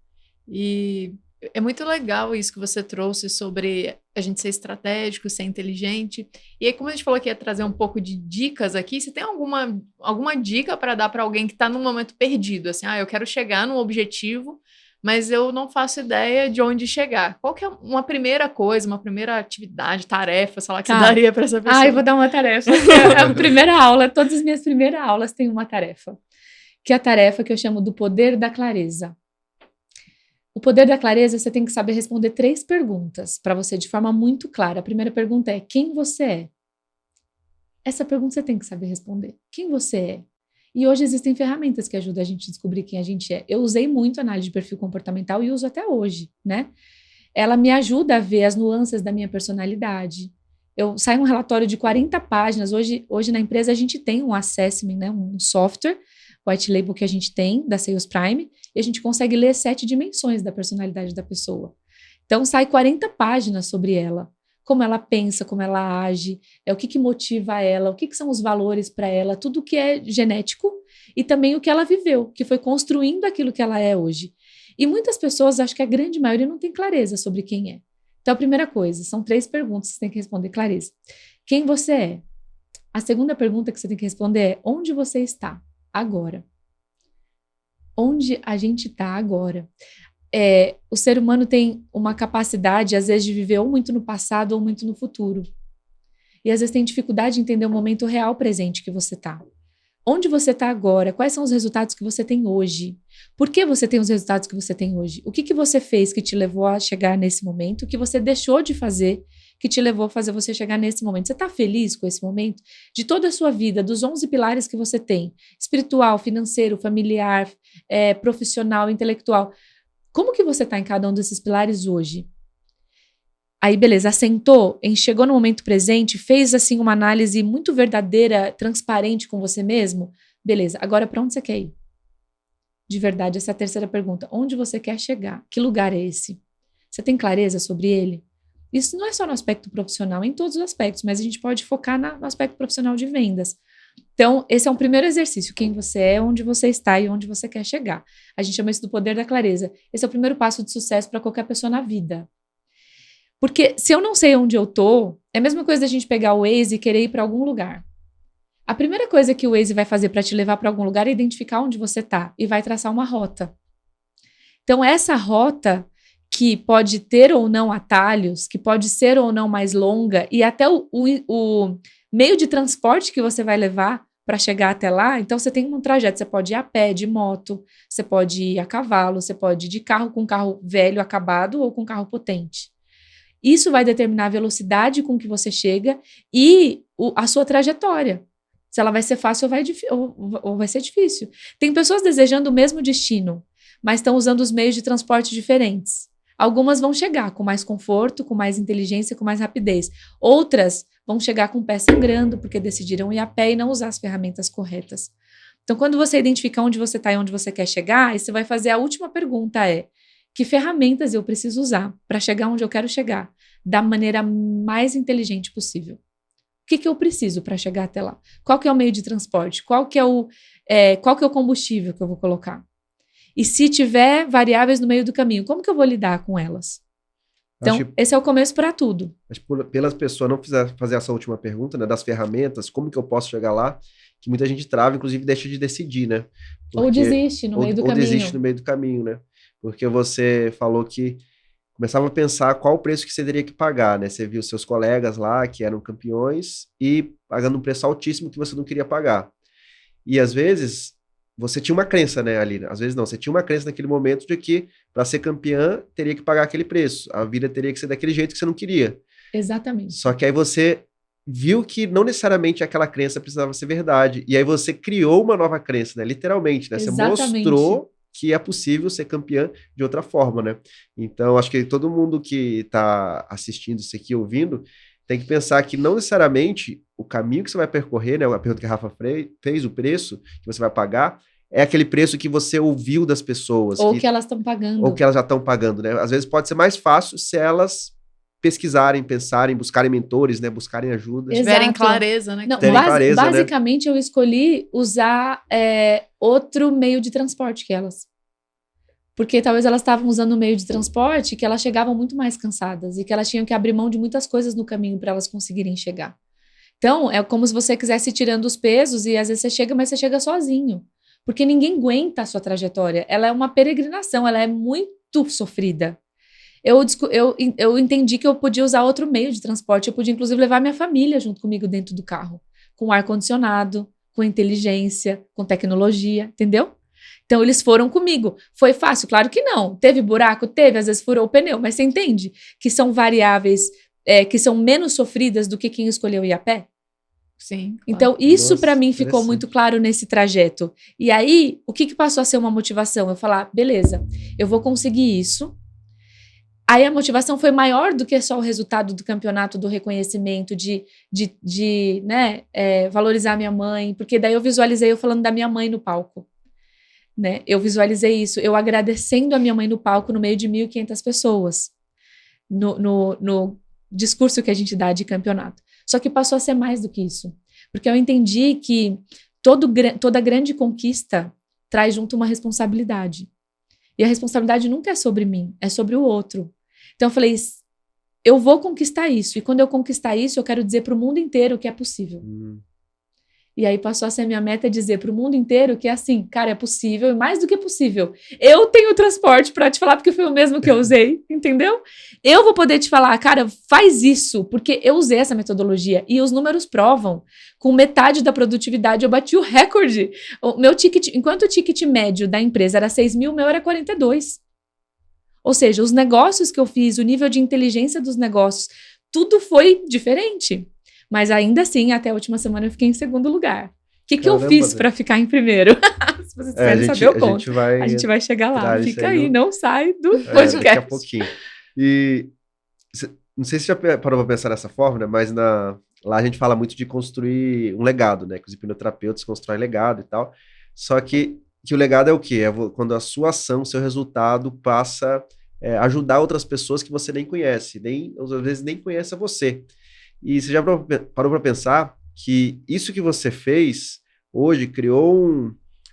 [SPEAKER 3] E é muito legal isso que você trouxe sobre a gente ser estratégico, ser inteligente. E aí, como a gente falou que ia trazer um pouco de dicas aqui, você tem alguma dica para dar para alguém que está num momento perdido? Assim, eu quero chegar num objetivo, mas eu não faço ideia de onde chegar. Qual que é uma primeira coisa, uma primeira atividade, tarefa, sei lá, que você daria para essa pessoa?
[SPEAKER 1] Eu vou dar uma tarefa. A primeira aula, todas as minhas primeiras aulas têm uma tarefa. Que é a tarefa que eu chamo do poder da clareza. O poder da clareza, você tem que saber responder 3 perguntas para você de forma muito clara. A primeira pergunta é, quem você é? Essa pergunta você tem que saber responder. Quem você é? E hoje existem ferramentas que ajudam a gente a descobrir quem a gente é. Eu usei muito análise de perfil comportamental e uso até hoje, né? Ela me ajuda a ver as nuances da minha personalidade. Sai um relatório de 40 páginas. Hoje na empresa a gente tem um assessment, né? Um software, white label que a gente tem, da Sales Prime, e a gente consegue ler 7 dimensões da personalidade da pessoa. Então, sai 40 páginas sobre ela. Como ela pensa, como ela age, o que motiva ela, o que são os valores para ela, tudo que é genético e também o que ela viveu, que foi construindo aquilo que ela é hoje. E muitas pessoas, acho que a grande maioria, não tem clareza sobre quem é. Então, a primeira coisa, são 3 perguntas que você tem que responder, clareza. Quem você é? A segunda pergunta que você tem que responder é, onde você está agora? Onde a gente está agora? O ser humano tem uma capacidade, às vezes, de viver ou muito no passado ou muito no futuro. E às vezes tem dificuldade de entender o momento real presente que você está. Onde você está agora? Quais são os resultados que você tem hoje? Por que você tem os resultados que você tem hoje? O que você fez que te levou a chegar nesse momento? O que você deixou de fazer que te levou a fazer você chegar nesse momento. Você está feliz com esse momento? De toda a sua vida, dos 11 pilares que você tem, espiritual, financeiro, familiar, profissional, intelectual, como que você está em cada um desses pilares hoje? Aí, beleza, assentou, chegou no momento presente, fez assim uma análise muito verdadeira, transparente com você mesmo? Beleza, agora para onde você quer ir? De verdade, essa é a terceira pergunta. Onde você quer chegar? Que lugar é esse? Você tem clareza sobre ele? Isso não é só no aspecto profissional, em todos os aspectos, mas a gente pode focar no aspecto profissional de vendas. Então, esse é um primeiro exercício. Quem você é, onde você está e onde você quer chegar. A gente chama isso do poder da clareza. Esse é o primeiro passo de sucesso para qualquer pessoa na vida. Porque se eu não sei onde eu tô, é a mesma coisa da gente pegar o Waze e querer ir para algum lugar. A primeira coisa que o Waze vai fazer para te levar para algum lugar é identificar onde você está e vai traçar uma rota. Então, essa rota, que pode ter ou não atalhos, que pode ser ou não mais longa, e até o meio de transporte que você vai levar para chegar até lá, então você tem um trajeto, você pode ir a pé, de moto, você pode ir a cavalo, você pode ir de carro com carro velho, acabado, ou com carro potente. Isso vai determinar a velocidade com que você chega e a sua trajetória. Se ela vai ser fácil ou vai ser difícil. Tem pessoas desejando o mesmo destino, mas estão usando os meios de transporte diferentes. Algumas vão chegar com mais conforto, com mais inteligência, com mais rapidez. Outras vão chegar com o pé sangrando, porque decidiram ir a pé e não usar as ferramentas corretas. Então, quando você identificar onde você está e onde você quer chegar, aí você vai fazer a última pergunta que ferramentas eu preciso usar para chegar onde eu quero chegar, da maneira mais inteligente possível? O que eu preciso para chegar até lá? Qual que é o meio de transporte? Qual que é o combustível que eu vou colocar? E se tiver variáveis no meio do caminho, como que eu vou lidar com elas? Então, esse é o começo para tudo.
[SPEAKER 2] Mas pelas pessoas não fazer essa última pergunta, né, das ferramentas, como que eu posso chegar lá, que muita gente trava, inclusive deixa de decidir, né?
[SPEAKER 1] Ou desiste no meio do caminho.
[SPEAKER 2] Ou desiste no meio do caminho, né? Porque você falou que começava a pensar qual o preço que você teria que pagar, né? Você viu seus colegas lá que eram campeões e pagando um preço altíssimo que você não queria pagar. E às vezes você tinha uma crença, né, ali? Às vezes não, você tinha uma crença naquele momento de que para ser campeã teria que pagar aquele preço. A vida teria que ser daquele jeito que você não queria.
[SPEAKER 1] Exatamente.
[SPEAKER 2] Só que aí você viu que não necessariamente aquela crença precisava ser verdade. E aí você criou uma nova crença, né? Literalmente, né?
[SPEAKER 1] Exatamente.
[SPEAKER 2] Você mostrou que é possível ser campeã de outra forma, né? Então, acho que todo mundo que está assistindo isso aqui, ouvindo, tem que pensar que não necessariamente o caminho que você vai percorrer, né? A pergunta que a Rafa fez, o preço que você vai pagar, é aquele preço que você ouviu das pessoas.
[SPEAKER 1] Ou que elas estão pagando.
[SPEAKER 2] Ou que elas já estão pagando, né? Às vezes pode ser mais fácil se elas pesquisarem, pensarem, buscarem mentores, né? Buscarem ajuda.
[SPEAKER 3] Tiverem clareza, né?
[SPEAKER 1] Não,
[SPEAKER 2] clareza,
[SPEAKER 1] basicamente, né? Eu escolhi usar outro meio de transporte que elas. Porque talvez elas estavam usando um meio de transporte que elas chegavam muito mais cansadas e que elas tinham que abrir mão de muitas coisas no caminho para elas conseguirem chegar. Então, é como se você quisesse ir tirando os pesos e às vezes você chega, mas você chega sozinho. Porque ninguém aguenta a sua trajetória. Ela é uma peregrinação, ela é muito sofrida. Eu entendi que eu podia usar outro meio de transporte. Eu podia, inclusive, levar minha família junto comigo dentro do carro. Com ar-condicionado, com inteligência, com tecnologia, entendeu? Então, eles foram comigo. Foi fácil? Claro que não. Teve buraco? Teve. Às vezes furou o pneu. Mas você entende que são variáveis que são menos sofridas do que quem escolheu ir a pé?
[SPEAKER 3] Sim. Claro.
[SPEAKER 1] Então, isso para mim ficou muito claro nesse trajeto. E aí, o que passou a ser uma motivação? Eu falar, beleza, eu vou conseguir isso. Aí a motivação foi maior do que só o resultado do campeonato, do reconhecimento, de valorizar minha mãe, porque daí eu visualizei eu falando da minha mãe no palco. Né? Eu visualizei isso, eu agradecendo a minha mãe no palco no meio de 1.500 pessoas, no discurso que a gente dá de campeonato. Só que passou a ser mais do que isso, porque eu entendi que toda grande conquista traz junto uma responsabilidade. E a responsabilidade nunca é sobre mim, é sobre o outro. Então eu falei, eu vou conquistar isso, e quando eu conquistar isso, eu quero dizer para o mundo inteiro que é possível. E aí passou a ser a minha meta dizer para o mundo inteiro que é assim, cara, é possível, e mais do que possível. Eu tenho transporte para te falar, porque foi o mesmo que eu usei, entendeu? Eu vou poder te falar, cara, faz isso, porque eu usei essa metodologia, e os números provam. Com metade da produtividade, eu bati o recorde. O meu ticket, enquanto o ticket médio da empresa era 6 mil, o meu era 42. Ou seja, os negócios que eu fiz, o nível de inteligência dos negócios, tudo foi diferente. Mas ainda assim, até a última semana eu fiquei em segundo lugar. O que eu fiz para ficar em primeiro? Se vocês quiserem saber, eu conto. A gente vai chegar lá. Fica aí, não sai do podcast.
[SPEAKER 2] Daqui a pouquinho. E não sei se você já parou para pensar dessa forma, né? Mas lá a gente fala muito de construir um legado, né? Que os hipnoterapeutas constroem legado e tal. Só que o legado é o quê? É quando a sua ação, seu resultado passa a ajudar outras pessoas que você nem conhece, às vezes nem conhece a você. E você já parou para pensar que isso que você fez hoje criou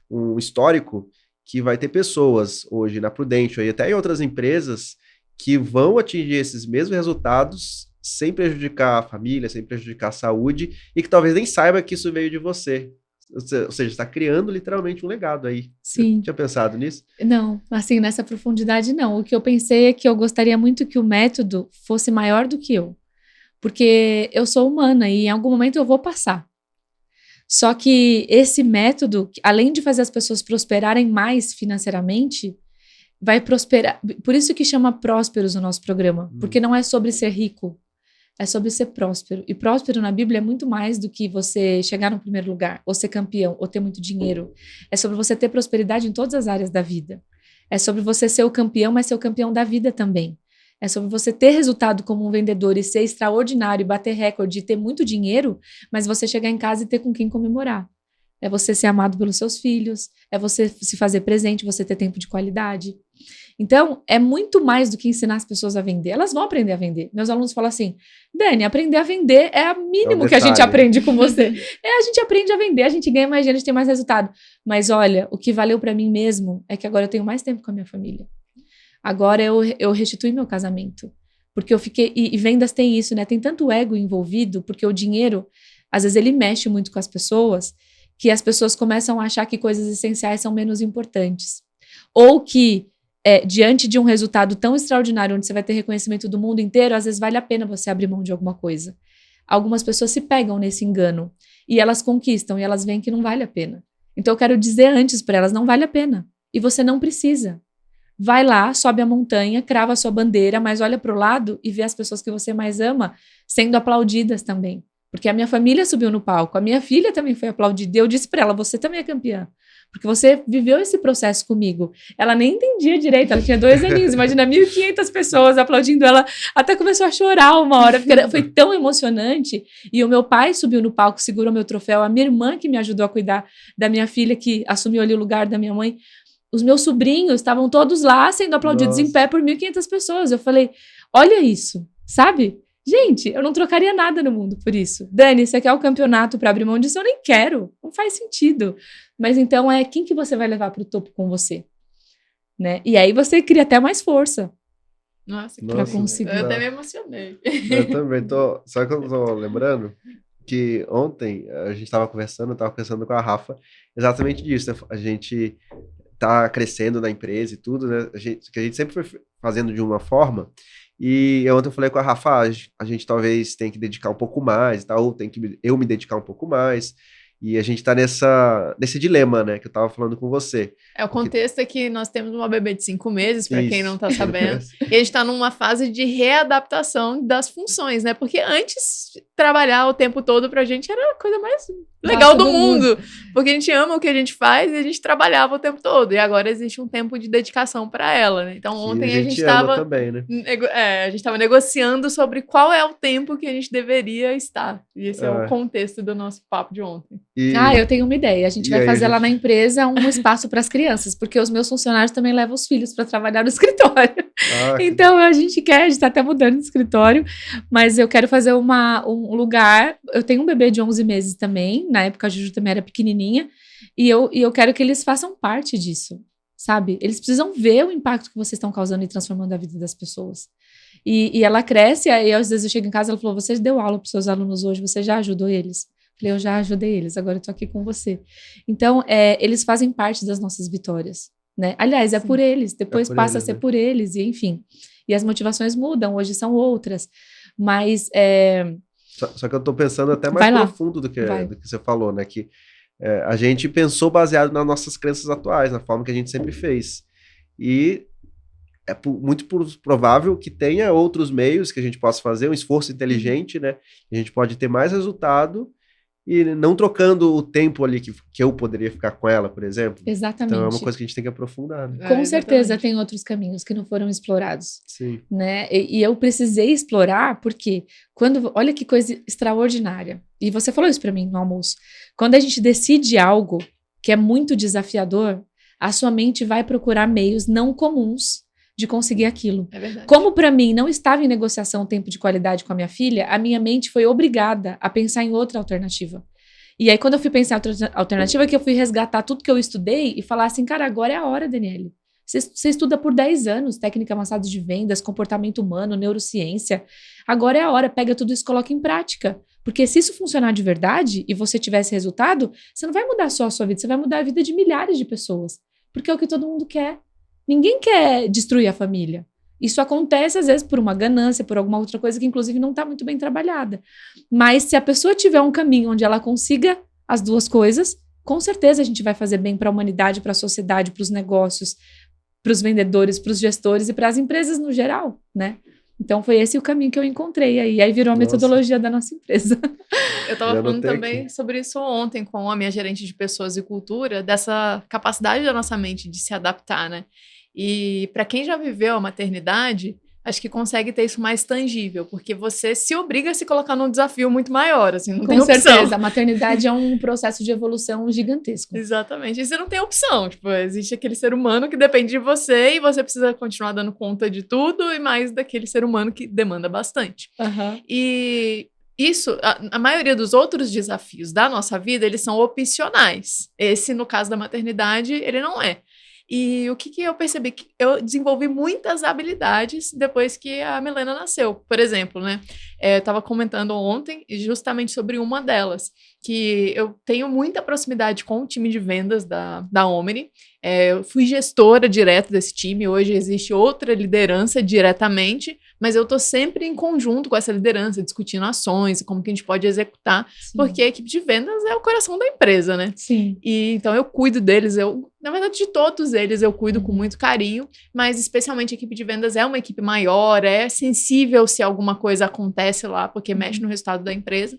[SPEAKER 2] um histórico que vai ter pessoas hoje na Prudential e até em outras empresas que vão atingir esses mesmos resultados sem prejudicar a família, sem prejudicar a saúde e que talvez nem saiba que isso veio de você. Ou seja, está criando literalmente um legado aí.
[SPEAKER 1] Sim.
[SPEAKER 2] Você tinha pensado nisso?
[SPEAKER 1] Não, assim, nessa profundidade não. O que eu pensei é que eu gostaria muito que o método fosse maior do que eu. Porque eu sou humana e em algum momento eu vou passar. Só que esse método, além de fazer as pessoas prosperarem mais financeiramente, vai prosperar. Por isso que chama Prósperos o nosso programa. Porque não é sobre ser rico, é sobre ser próspero. E próspero na Bíblia é muito mais do que você chegar no primeiro lugar, ou ser campeão, ou ter muito dinheiro. É sobre você ter prosperidade em todas as áreas da vida. É sobre você ser o campeão, mas ser o campeão da vida também. É sobre você ter resultado como um vendedor e ser extraordinário, e bater recorde, e ter muito dinheiro, mas você chegar em casa e ter com quem comemorar. É você ser amado pelos seus filhos, é você se fazer presente, você ter tempo de qualidade. Então, é muito mais do que ensinar as pessoas a vender. Elas vão aprender a vender. Meus alunos falam assim, Dani, aprender a vender é o mínimo que a gente aprende com você. A gente aprende a vender, a gente ganha mais dinheiro, a gente tem mais resultado. Mas olha, o que valeu para mim mesmo é que agora eu tenho mais tempo com a minha família. Agora eu restituí meu casamento. Porque eu fiquei... E vendas tem isso, né? Tem tanto ego envolvido, porque o dinheiro, às vezes ele mexe muito com as pessoas, que as pessoas começam a achar que coisas essenciais são menos importantes. Ou que, diante de um resultado tão extraordinário, onde você vai ter reconhecimento do mundo inteiro, às vezes vale a pena você abrir mão de alguma coisa. Algumas pessoas se pegam nesse engano. E elas conquistam, e elas veem que não vale a pena. Então eu quero dizer antes para elas, não vale a pena. E você não precisa. Vai lá, sobe a montanha, crava a sua bandeira, mas olha para o lado e vê as pessoas que você mais ama sendo aplaudidas também. Porque a minha família subiu no palco, a minha filha também foi aplaudida. Eu disse para ela, você também é campeã. Porque você viveu esse processo comigo. Ela nem entendia direito, ela tinha 2 aninhos. Imagina, 1.500 pessoas aplaudindo ela. Até começou a chorar uma hora, porque foi tão emocionante. E o meu pai subiu no palco, segurou meu troféu. A minha irmã que me ajudou a cuidar da minha filha, que assumiu ali o lugar da minha mãe. Os meus sobrinhos estavam todos lá sendo aplaudidos em pé por 1.500 pessoas. Eu falei, olha isso, sabe? Gente, eu não trocaria nada no mundo por isso. Dani, você quer o campeonato para abrir mão disso? Eu nem quero. Não faz sentido. Mas então quem que você vai levar para o topo com você? Né? E aí você cria até mais força.
[SPEAKER 3] Nossa,
[SPEAKER 1] para conseguir.
[SPEAKER 3] Eu até me emocionei.
[SPEAKER 2] Eu também tô. Só que eu tô lembrando que ontem a gente estava conversando com a Rafa exatamente disso. Né? A gente tá crescendo na empresa e tudo, né? Que a gente sempre foi fazendo de uma forma. E ontem eu falei com a Rafa, a gente talvez tem que dedicar um pouco mais e tal, ou tem que eu me dedicar um pouco mais. E a gente tá nesse dilema, né, que eu tava falando com você.
[SPEAKER 3] O contexto é que nós temos uma bebê de 5 meses, para quem não tá sabendo, e a gente tá numa fase de readaptação das funções, né, porque antes trabalhar o tempo todo pra gente era a coisa mais legal do mundo, porque a gente ama o que a gente faz e a gente trabalhava o tempo todo, e agora existe um tempo de dedicação para ela, né, então ontem a gente tava
[SPEAKER 2] também, né?
[SPEAKER 3] A gente tava negociando sobre qual é o tempo que a gente deveria estar, e esse é o contexto do nosso papo de ontem.
[SPEAKER 1] Eu tenho uma ideia. A gente vai fazer lá na empresa um espaço para as crianças, porque os meus funcionários também levam os filhos para trabalhar no escritório. Então a gente está até mudando de escritório, mas eu quero fazer um lugar. Eu tenho um bebê de 11 meses também, na época a Juju também era pequenininha, e eu quero que eles façam parte disso, sabe? Eles precisam ver o impacto que vocês estão causando e transformando a vida das pessoas. E ela cresce, aí às vezes eu chego em casa e ela falou, você deu aula para os seus alunos hoje, você já ajudou eles? Falei, eu já ajudei eles, agora eu tô aqui com você. Então, eles fazem parte das nossas vitórias, né? Aliás, é por eles, depois passa a ser por eles, e enfim. E as motivações mudam, hoje são outras. Mas...
[SPEAKER 2] Só que eu tô pensando até mais profundo do que você falou, né? Que a gente pensou baseado nas nossas crenças atuais, na forma que a gente sempre fez. E muito provável que tenha outros meios que a gente possa fazer, um esforço inteligente, né? A gente pode ter mais resultado e não trocando o tempo ali que eu poderia ficar com ela, por exemplo.
[SPEAKER 1] Exatamente.
[SPEAKER 2] Então é uma coisa que a gente tem que aprofundar. Né?
[SPEAKER 1] Com certeza tem outros caminhos que não foram explorados.
[SPEAKER 2] Sim.
[SPEAKER 1] Né? E eu precisei explorar porque olha que coisa extraordinária. E você falou isso para mim no almoço. Quando a gente decide algo que é muito desafiador, a sua mente vai procurar meios não comuns de conseguir aquilo.
[SPEAKER 3] É verdade.
[SPEAKER 1] Como para mim não estava em negociação o tempo de qualidade com a minha filha, a minha mente foi obrigada a pensar em outra alternativa. E aí, quando eu fui pensar em outra alternativa, que eu fui resgatar tudo que eu estudei e falar assim, cara, agora é a hora, Daniele. Você estuda por 10 anos, técnica avançada de vendas, comportamento humano, neurociência. Agora é a hora, pega tudo isso e coloca em prática. Porque se isso funcionar de verdade e você tiver esse resultado, você não vai mudar só a sua vida, você vai mudar a vida de milhares de pessoas. Porque é o que todo mundo quer. Ninguém quer destruir a família. Isso acontece, às vezes, por uma ganância, por alguma outra coisa que, inclusive, não está muito bem trabalhada. Mas se a pessoa tiver um caminho onde ela consiga as duas coisas, com certeza a gente vai fazer bem para a humanidade, para a sociedade, para os negócios, para os vendedores, para os gestores e para as empresas no geral, né? Então, foi esse o caminho que eu encontrei aí. Aí virou a metodologia da nossa empresa.
[SPEAKER 3] Eu estava falando também sobre isso ontem com a minha gerente de pessoas e cultura, dessa capacidade da nossa mente de se adaptar, né? E para quem já viveu a maternidade, acho que consegue ter isso mais tangível, porque você se obriga a se colocar num desafio muito maior, assim, não tem opção. Com certeza,
[SPEAKER 1] a maternidade é um processo de evolução gigantesco.
[SPEAKER 3] Exatamente, e você não tem opção, tipo, existe aquele ser humano que depende de você e você precisa continuar dando conta de tudo e mais daquele ser humano que demanda bastante.
[SPEAKER 1] Uhum.
[SPEAKER 3] E isso, a maioria dos outros desafios da nossa vida, eles são opcionais. Esse, no caso da maternidade, ele não é. E o que eu percebi? Que eu desenvolvi muitas habilidades depois que a Milena nasceu. Por exemplo, né? Eu estava comentando ontem justamente sobre uma delas, que eu tenho muita proximidade com o time de vendas da Omni. Eu fui gestora direta desse time, hoje existe outra liderança diretamente, mas eu estou sempre em conjunto com essa liderança, discutindo ações e como que a gente pode executar, Sim. Porque a equipe de vendas é o coração da empresa, né?
[SPEAKER 1] Sim.
[SPEAKER 3] E então eu cuido deles, na verdade de todos eles eu cuido com muito carinho, mas especialmente a equipe de vendas é uma equipe maior, é sensível se alguma coisa acontece lá, porque mexe no resultado da empresa.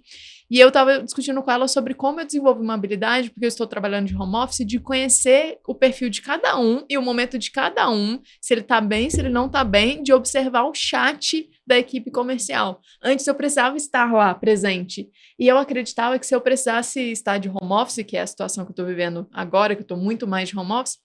[SPEAKER 3] E eu estava discutindo com ela sobre como eu desenvolvo uma habilidade, porque eu estou trabalhando de home office, de conhecer o perfil de cada um e o momento de cada um, se ele está bem, se ele não está bem, de observar o chat da equipe comercial. Antes eu precisava estar lá, presente. E eu acreditava que se eu precisasse estar de home office, que é a situação que eu estou vivendo agora, que eu estou muito mais de home office,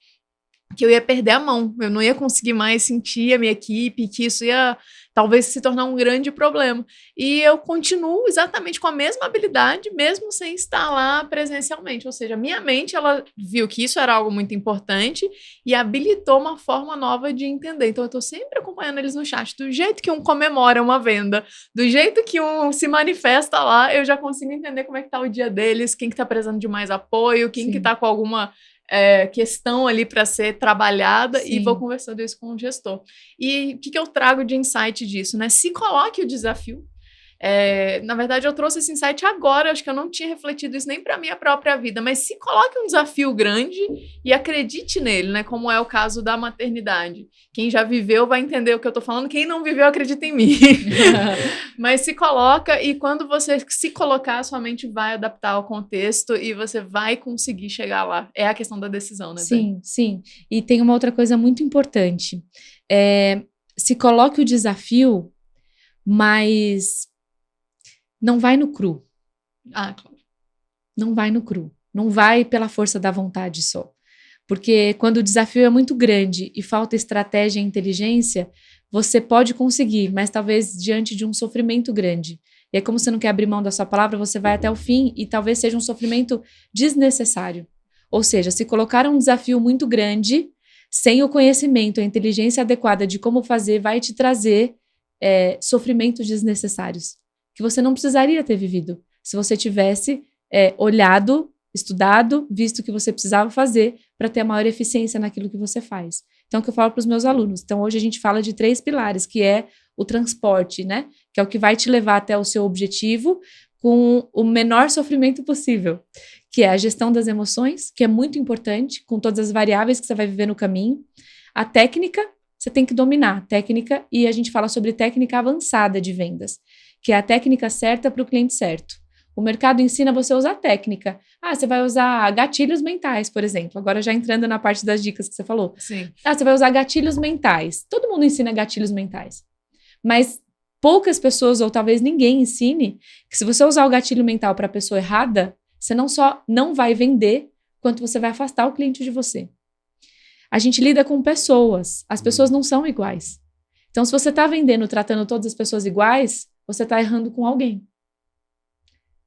[SPEAKER 3] que eu ia perder a mão, eu não ia conseguir mais sentir a minha equipe, que isso ia talvez se tornar um grande problema. E eu continuo exatamente com a mesma habilidade, mesmo sem estar lá presencialmente. Ou seja, minha mente, ela viu que isso era algo muito importante e habilitou uma forma nova de entender. Então, eu estou sempre acompanhando eles no chat. Do jeito que um comemora uma venda, do jeito que um se manifesta lá, eu já consigo entender como é que está o dia deles, quem que está precisando de mais apoio, quem que está com alguma questão ali para ser trabalhada. Sim. E vou conversando isso com o gestor. E o que eu trago de insight disso, né? Se coloque o desafio. Na verdade, eu trouxe esse insight agora, acho que eu não tinha refletido isso nem para minha própria vida, mas se coloque um desafio grande e acredite nele, né? Como é o caso da maternidade. Quem já viveu vai entender o que eu tô falando, quem não viveu acredita em mim. Mas se coloca, e quando você se colocar, sua mente vai adaptar ao contexto e você vai conseguir chegar lá. É a questão da decisão, né?
[SPEAKER 1] Sim, sim. E tem uma outra coisa muito importante. Se coloque o desafio, mas não vai no cru.
[SPEAKER 3] Ah, claro.
[SPEAKER 1] Não vai no cru. Não vai pela força da vontade só. Porque quando o desafio é muito grande e falta estratégia e inteligência, você pode conseguir, mas talvez diante de um sofrimento grande. E é como você não quer abrir mão da sua palavra, você vai até o fim e talvez seja um sofrimento desnecessário. Ou seja, se colocar um desafio muito grande, sem o conhecimento, a inteligência adequada de como fazer, vai te trazer sofrimentos desnecessários, que você não precisaria ter vivido, se você tivesse olhado, estudado, visto o que você precisava fazer para ter a maior eficiência naquilo que você faz. Então, é o que eu falo para os meus alunos. Então, hoje a gente fala de 3 pilares, que é o transporte, né? Que é o que vai te levar até o seu objetivo com o menor sofrimento possível, que é a gestão das emoções, que é muito importante, com todas as variáveis que você vai viver no caminho, a técnica, você tem que dominar a técnica, e a gente fala sobre técnica avançada de vendas, que é a técnica certa para o cliente certo. O mercado ensina você a usar técnica. Você vai usar gatilhos mentais, por exemplo. Agora já entrando na parte das dicas que você falou.
[SPEAKER 3] Sim.
[SPEAKER 1] Você vai usar gatilhos mentais. Todo mundo ensina gatilhos mentais. Mas poucas pessoas, ou talvez ninguém ensine, que se você usar o gatilho mental para a pessoa errada, você não só não vai vender, quanto você vai afastar o cliente de você. A gente lida com pessoas. As pessoas não são iguais. Então, se você está vendendo, tratando todas as pessoas iguais, você está errando com alguém.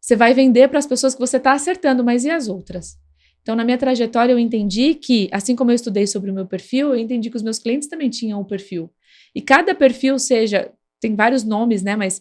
[SPEAKER 1] Você vai vender para as pessoas que você está acertando, mas e as outras? Então, na minha trajetória, eu entendi que, assim como eu estudei sobre o meu perfil, eu entendi que os meus clientes também tinham um perfil. E cada perfil tem vários nomes, né? Mas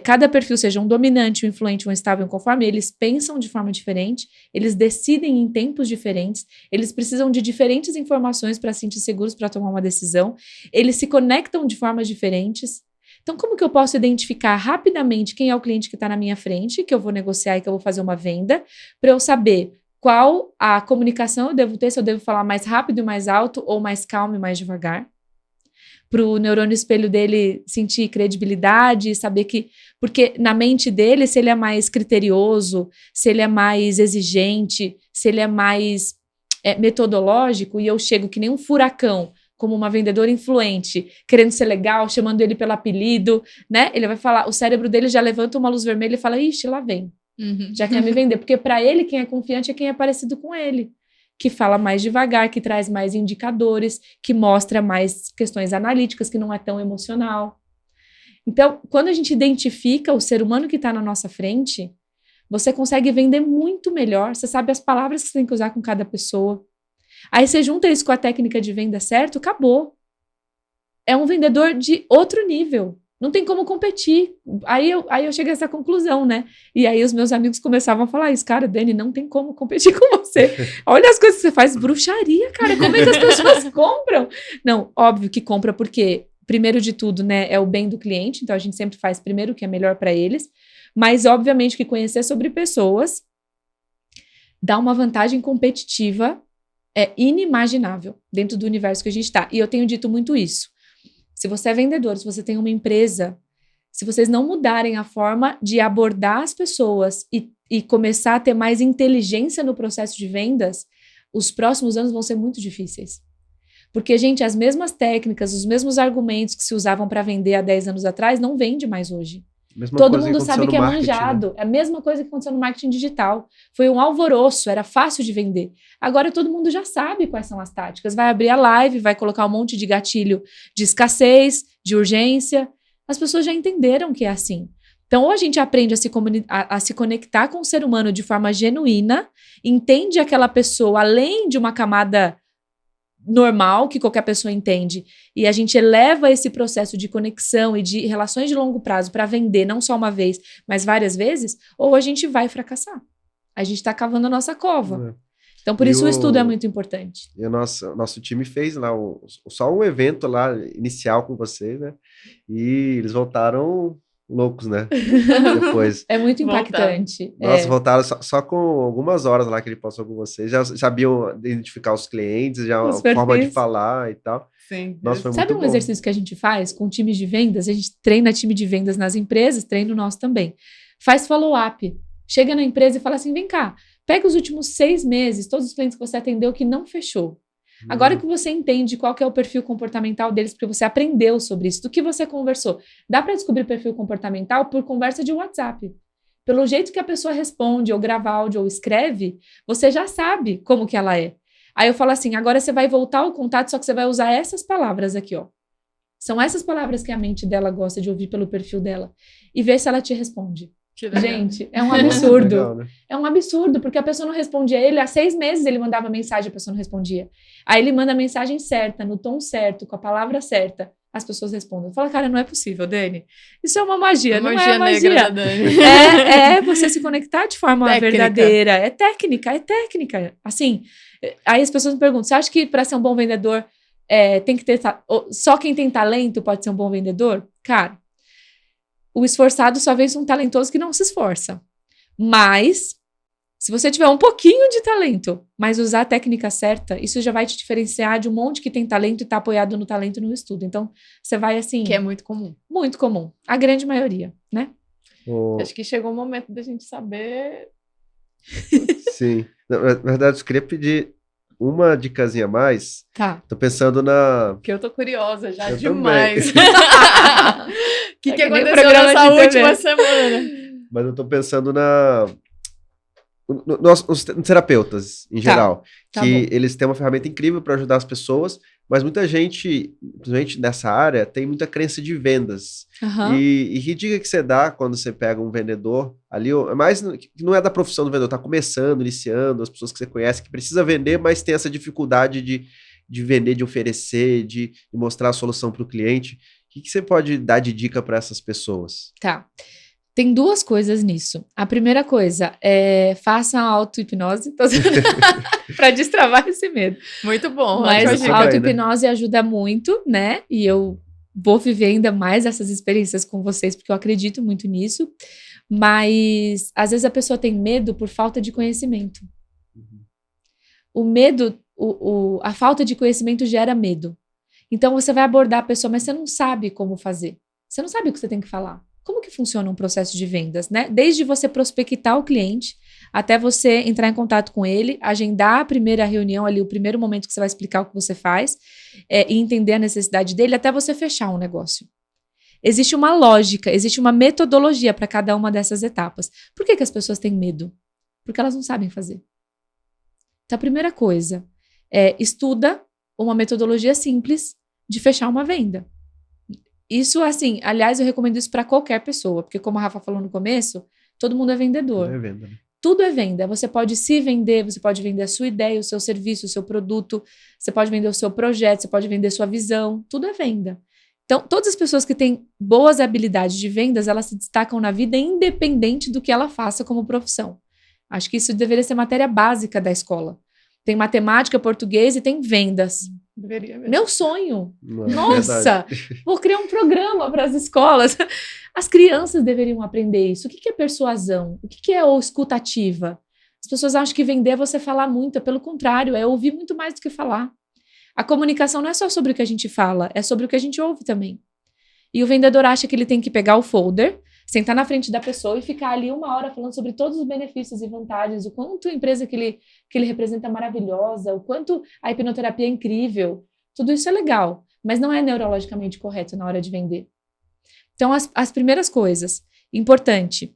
[SPEAKER 1] cada perfil, seja um dominante, um influente, um estável, um conforme, eles pensam de forma diferente, eles decidem em tempos diferentes, eles precisam de diferentes informações para se sentir seguros para tomar uma decisão, eles se conectam de formas diferentes. Então, como que eu posso identificar rapidamente quem é o cliente que está na minha frente, que eu vou negociar e que eu vou fazer uma venda, para eu saber qual a comunicação eu devo ter, se eu devo falar mais rápido e mais alto, ou mais calmo e mais devagar, para o neurônio espelho dele sentir credibilidade, saber que... Porque na mente dele, se ele é mais criterioso, se ele é mais exigente, se ele é mais metodológico, e eu chego que nem um furacão, como uma vendedora influente, querendo ser legal, chamando ele pelo apelido, né? Ele vai falar, o cérebro dele já levanta uma luz vermelha e fala, ixi, lá vem. Já quer me vender. Porque para ele, quem é confiante é quem é parecido com ele. Que fala mais devagar, que traz mais indicadores, que mostra mais questões analíticas, que não é tão emocional. Então, quando a gente identifica o ser humano que está na nossa frente, você consegue vender muito melhor, você sabe as palavras que você tem que usar com cada pessoa. Aí você junta isso com a técnica de venda certo, acabou. É um vendedor de outro nível. Não tem como competir. Aí eu cheguei a essa conclusão, né? E aí os meus amigos começavam a falar isso. Cara, Dani, não tem como competir com você. Olha as coisas que você faz. Bruxaria, cara. Como é que as pessoas compram? Não, óbvio que compra porque, primeiro de tudo, né, é o bem do cliente. Então a gente sempre faz primeiro o que é melhor para eles. Mas, obviamente, que conhecer sobre pessoas dá uma vantagem competitiva inimaginável dentro do universo que a gente está. E eu tenho dito muito isso. Se você é vendedor, se você tem uma empresa, se vocês não mudarem a forma de abordar as pessoas e começar a ter mais inteligência no processo de vendas, os próximos anos vão ser muito difíceis. Porque, gente, as mesmas técnicas, os mesmos argumentos que se usavam para vender há 10 anos atrás não vende mais hoje. Todo mundo sabe que é manjado. Né? É a mesma coisa que aconteceu no marketing digital. Foi um alvoroço, era fácil de vender. Agora todo mundo já sabe quais são as táticas. Vai abrir a live, vai colocar um monte de gatilho de escassez, de urgência. As pessoas já entenderam que é assim. Então, ou a gente aprende a se conectar com o ser humano de forma genuína, entende aquela pessoa além de uma camada normal que qualquer pessoa entende, e a gente eleva esse processo de conexão e de relações de longo prazo para vender não só uma vez, mas várias vezes, ou a gente vai fracassar. A gente está cavando a nossa cova. Então, por isso o estudo é muito importante.
[SPEAKER 2] E o nosso time fez lá só um evento lá inicial com vocês, né? E eles voltaram loucos, né? Depois.
[SPEAKER 1] É muito impactante.
[SPEAKER 2] Nossa, voltaram só com algumas horas lá que ele passou com vocês. Já sabiam identificar os clientes, já a forma de falar e tal.
[SPEAKER 3] Sim.
[SPEAKER 2] Nossa, foi
[SPEAKER 1] Sabe
[SPEAKER 2] muito
[SPEAKER 1] um exercício que a gente faz com times de vendas? A gente treina time de vendas nas empresas, treina o nosso também. Faz follow-up. Chega na empresa e fala assim, vem cá, pega os últimos 6 meses, todos os clientes que você atendeu que não fechou. Agora que você entende qual que é o perfil comportamental deles, porque você aprendeu sobre isso, do que você conversou, dá para descobrir perfil comportamental por conversa de WhatsApp. Pelo jeito que a pessoa responde, ou grava áudio, ou escreve, você já sabe como que ela é. Aí eu falo assim, agora você vai voltar ao contato, só que você vai usar essas palavras aqui, ó. São essas palavras que a mente dela gosta de ouvir pelo perfil dela. E ver se ela te responde. Gente, é um absurdo.
[SPEAKER 2] Legal, né?
[SPEAKER 1] É um absurdo, porque a pessoa não respondia ele. Há 6 meses ele mandava mensagem, a pessoa não respondia. Aí ele manda a mensagem certa, no tom certo, com a palavra certa. As pessoas respondem. Fala, cara, não é possível, Dani. Isso é uma magia, não é magia.
[SPEAKER 3] Negra da Dani.
[SPEAKER 1] É você se conectar de forma verdadeira. É técnica. Assim, aí as pessoas me perguntam, você acha que para ser um bom vendedor tem que ter... Só quem tem talento pode ser um bom vendedor? Cara, o esforçado só vence um talentoso que não se esforça. Mas Se você tiver um pouquinho de talento, mas usar a técnica certa, isso já vai te diferenciar de um monte que tem talento e tá apoiado no talento e no estudo. Então, você vai assim...
[SPEAKER 3] Que é muito comum.
[SPEAKER 1] Muito comum. A grande maioria, né?
[SPEAKER 3] Acho que chegou o momento da gente saber...
[SPEAKER 2] Sim. Na verdade, eu queria pedir uma dicasinha a mais.
[SPEAKER 1] Tá.
[SPEAKER 2] Tô pensando na...
[SPEAKER 3] Porque eu tô curiosa já
[SPEAKER 2] Eu
[SPEAKER 3] demais. O que
[SPEAKER 1] nem
[SPEAKER 3] aconteceu
[SPEAKER 1] programa
[SPEAKER 3] nessa
[SPEAKER 1] de TV.
[SPEAKER 3] última semana?
[SPEAKER 2] Mas eu tô pensando nos terapeutas, em
[SPEAKER 1] Tá,
[SPEAKER 2] geral,
[SPEAKER 1] tá
[SPEAKER 2] que
[SPEAKER 1] bom.
[SPEAKER 2] eles têm uma ferramenta incrível para ajudar as pessoas, mas muita gente, principalmente nessa área, tem muita crença de vendas.
[SPEAKER 1] Aham.
[SPEAKER 2] E que dica que você dá quando você pega um vendedor ali, é mais, que não é da profissão do vendedor, tá começando, iniciando, as pessoas que você conhece, que precisa vender, mas tem essa dificuldade de vender, de oferecer, de mostrar a solução para o cliente. O que você pode dar de dica para essas pessoas?
[SPEAKER 1] Tá. Tem duas coisas nisso. A primeira coisa é faça a auto-hipnose para destravar esse medo.
[SPEAKER 3] Muito bom.
[SPEAKER 1] Mas
[SPEAKER 3] ótima
[SPEAKER 2] dica.
[SPEAKER 3] dica.
[SPEAKER 1] a auto-hipnose ajuda muito, né? E eu vou viver ainda mais essas experiências com vocês, porque eu acredito muito nisso. Mas às vezes a pessoa tem medo por falta de conhecimento. O medo, a falta de conhecimento gera medo. Então você vai abordar a pessoa, mas você não sabe como fazer. Você não sabe o que você tem que falar. Como que funciona um processo de vendas, né? Desde você prospectar o cliente, até você entrar em contato com ele, agendar a primeira reunião ali, o primeiro momento que você vai explicar o que você faz, e entender a necessidade dele, até você fechar um negócio. Existe uma lógica, existe uma metodologia para cada uma dessas etapas. Por que as pessoas têm medo? Porque elas não sabem fazer. Então, a primeira coisa é estuda uma metodologia simples de fechar uma venda. Isso, assim, aliás, eu recomendo isso para qualquer pessoa, porque como a Rafa falou no começo, todo mundo é vendedor.
[SPEAKER 2] É venda, né?
[SPEAKER 1] Tudo é venda. Você pode se vender, você pode vender a sua ideia, o seu serviço, o seu produto, você pode vender o seu projeto, você pode vender sua visão, tudo é venda. Então, todas as pessoas que têm boas habilidades de vendas, elas se destacam na vida independente do que ela faça como profissão. Acho que isso deveria ser matéria básica da escola. Tem matemática, português e tem vendas.
[SPEAKER 3] Deveria mesmo.
[SPEAKER 1] Meu sonho.
[SPEAKER 2] Não, é
[SPEAKER 1] Nossa,
[SPEAKER 2] verdade.
[SPEAKER 1] vou criar um programa para as escolas. As crianças deveriam aprender isso. O que é persuasão? O que é escutativa? As pessoas acham que vender é você falar muito. É pelo contrário, é ouvir muito mais do que falar. A comunicação não é só sobre o que a gente fala, é sobre o que a gente ouve também. E o vendedor acha que ele tem que pegar o folder, sentar na frente da pessoa e ficar ali 1 hora falando sobre todos os benefícios e vantagens, o quanto a empresa que ele representa é maravilhosa, o quanto a hipnoterapia é incrível. Tudo isso é legal, mas não é neurologicamente correto na hora de vender. Então, as primeiras coisas, importante,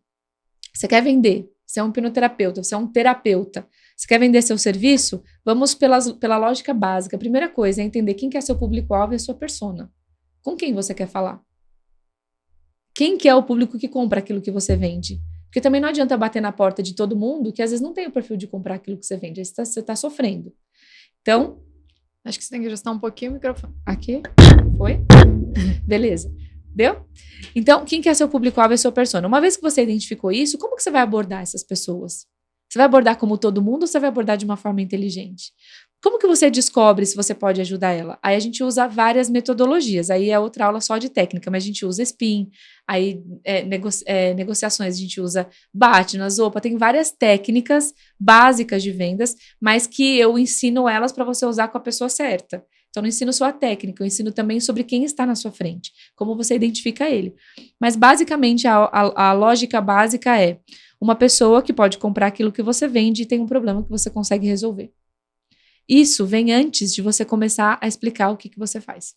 [SPEAKER 1] você quer vender, você é um hipnoterapeuta, você é um terapeuta, você quer vender seu serviço? Vamos pela lógica básica. A primeira coisa é entender quem que é seu público-alvo e a sua persona. Com quem você quer falar? Quem que é o público que compra aquilo que você vende? Porque também não adianta bater na porta de todo mundo que às vezes não tem o perfil de comprar aquilo que você vende. Aí você tá sofrendo. Então...
[SPEAKER 3] Acho que você tem que ajustar um pouquinho o microfone.
[SPEAKER 1] Aqui? Foi? Beleza. Deu? Então, quem que é seu público-alvo e a sua persona? Uma vez que você identificou isso, como que você vai abordar essas pessoas? Você vai abordar como todo mundo ou você vai abordar de uma forma inteligente? Como que você descobre se você pode ajudar ela? Aí a gente usa várias metodologias, aí é outra aula só de técnica, mas a gente usa spin, aí negociações, a gente usa bate na zopa, tem várias técnicas básicas de vendas, mas que eu ensino elas para você usar com a pessoa certa. Então, não ensino só a técnica, eu ensino também sobre quem está na sua frente, como você identifica ele. Mas, basicamente, a lógica básica é uma pessoa que pode comprar aquilo que você vende e tem um problema que você consegue resolver. Isso vem antes de você começar a explicar o que você faz.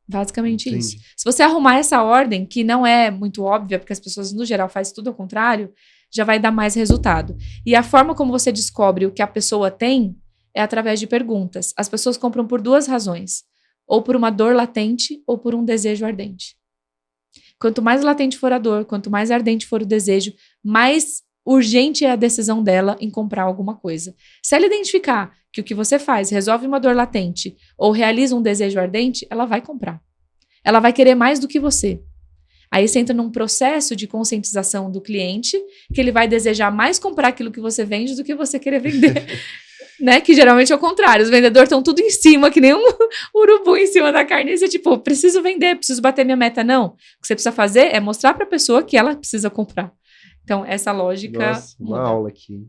[SPEAKER 1] Basicamente
[SPEAKER 2] Entendi.
[SPEAKER 1] isso. Se você arrumar essa ordem, que não é muito óbvia, porque as pessoas, no geral, fazem tudo ao contrário, já vai dar mais resultado. E a forma como você descobre o que a pessoa tem é através de perguntas. As pessoas compram por 2 razões. Ou por uma dor latente, ou por um desejo ardente. Quanto mais latente for a dor, quanto mais ardente for o desejo, mais urgente é a decisão dela em comprar alguma coisa. Se ela identificar que o que você faz resolve uma dor latente ou realiza um desejo ardente, ela vai comprar. Ela vai querer mais do que você. Aí você entra num processo de conscientização do cliente, que ele vai desejar mais comprar aquilo que você vende do que você querer vender. Né? Que geralmente é o contrário. Os vendedores estão tudo em cima, que nem um urubu em cima da carne. E você, tipo, preciso vender, preciso bater minha meta. Não. O que você precisa fazer é mostrar para a pessoa que ela precisa comprar. Então, essa lógica
[SPEAKER 2] Nossa, uma
[SPEAKER 1] muda.
[SPEAKER 2] aula aqui.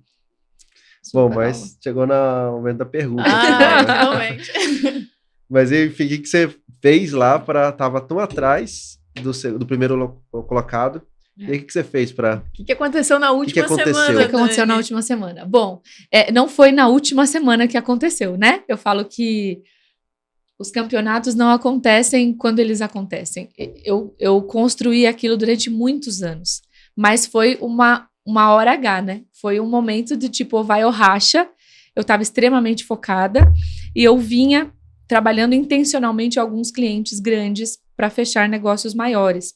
[SPEAKER 1] Super
[SPEAKER 2] Bom, mas
[SPEAKER 1] aula.
[SPEAKER 2] chegou no momento da pergunta.
[SPEAKER 3] Finalmente.
[SPEAKER 2] Mas enfim, o que você fez lá para tava tão atrás do primeiro colocado? E aí, o que você fez para...
[SPEAKER 3] O que aconteceu na última
[SPEAKER 2] aconteceu?
[SPEAKER 3] semana?
[SPEAKER 1] O que aconteceu na
[SPEAKER 3] Dani?
[SPEAKER 1] última semana? Bom, não foi na última semana que aconteceu, né? Eu falo que os campeonatos não acontecem quando eles acontecem. Eu construí aquilo durante muitos anos, mas foi uma hora H, né? Foi um momento de tipo, ou vai ou racha. Eu estava extremamente focada e eu vinha trabalhando intencionalmente alguns clientes grandes para fechar negócios maiores.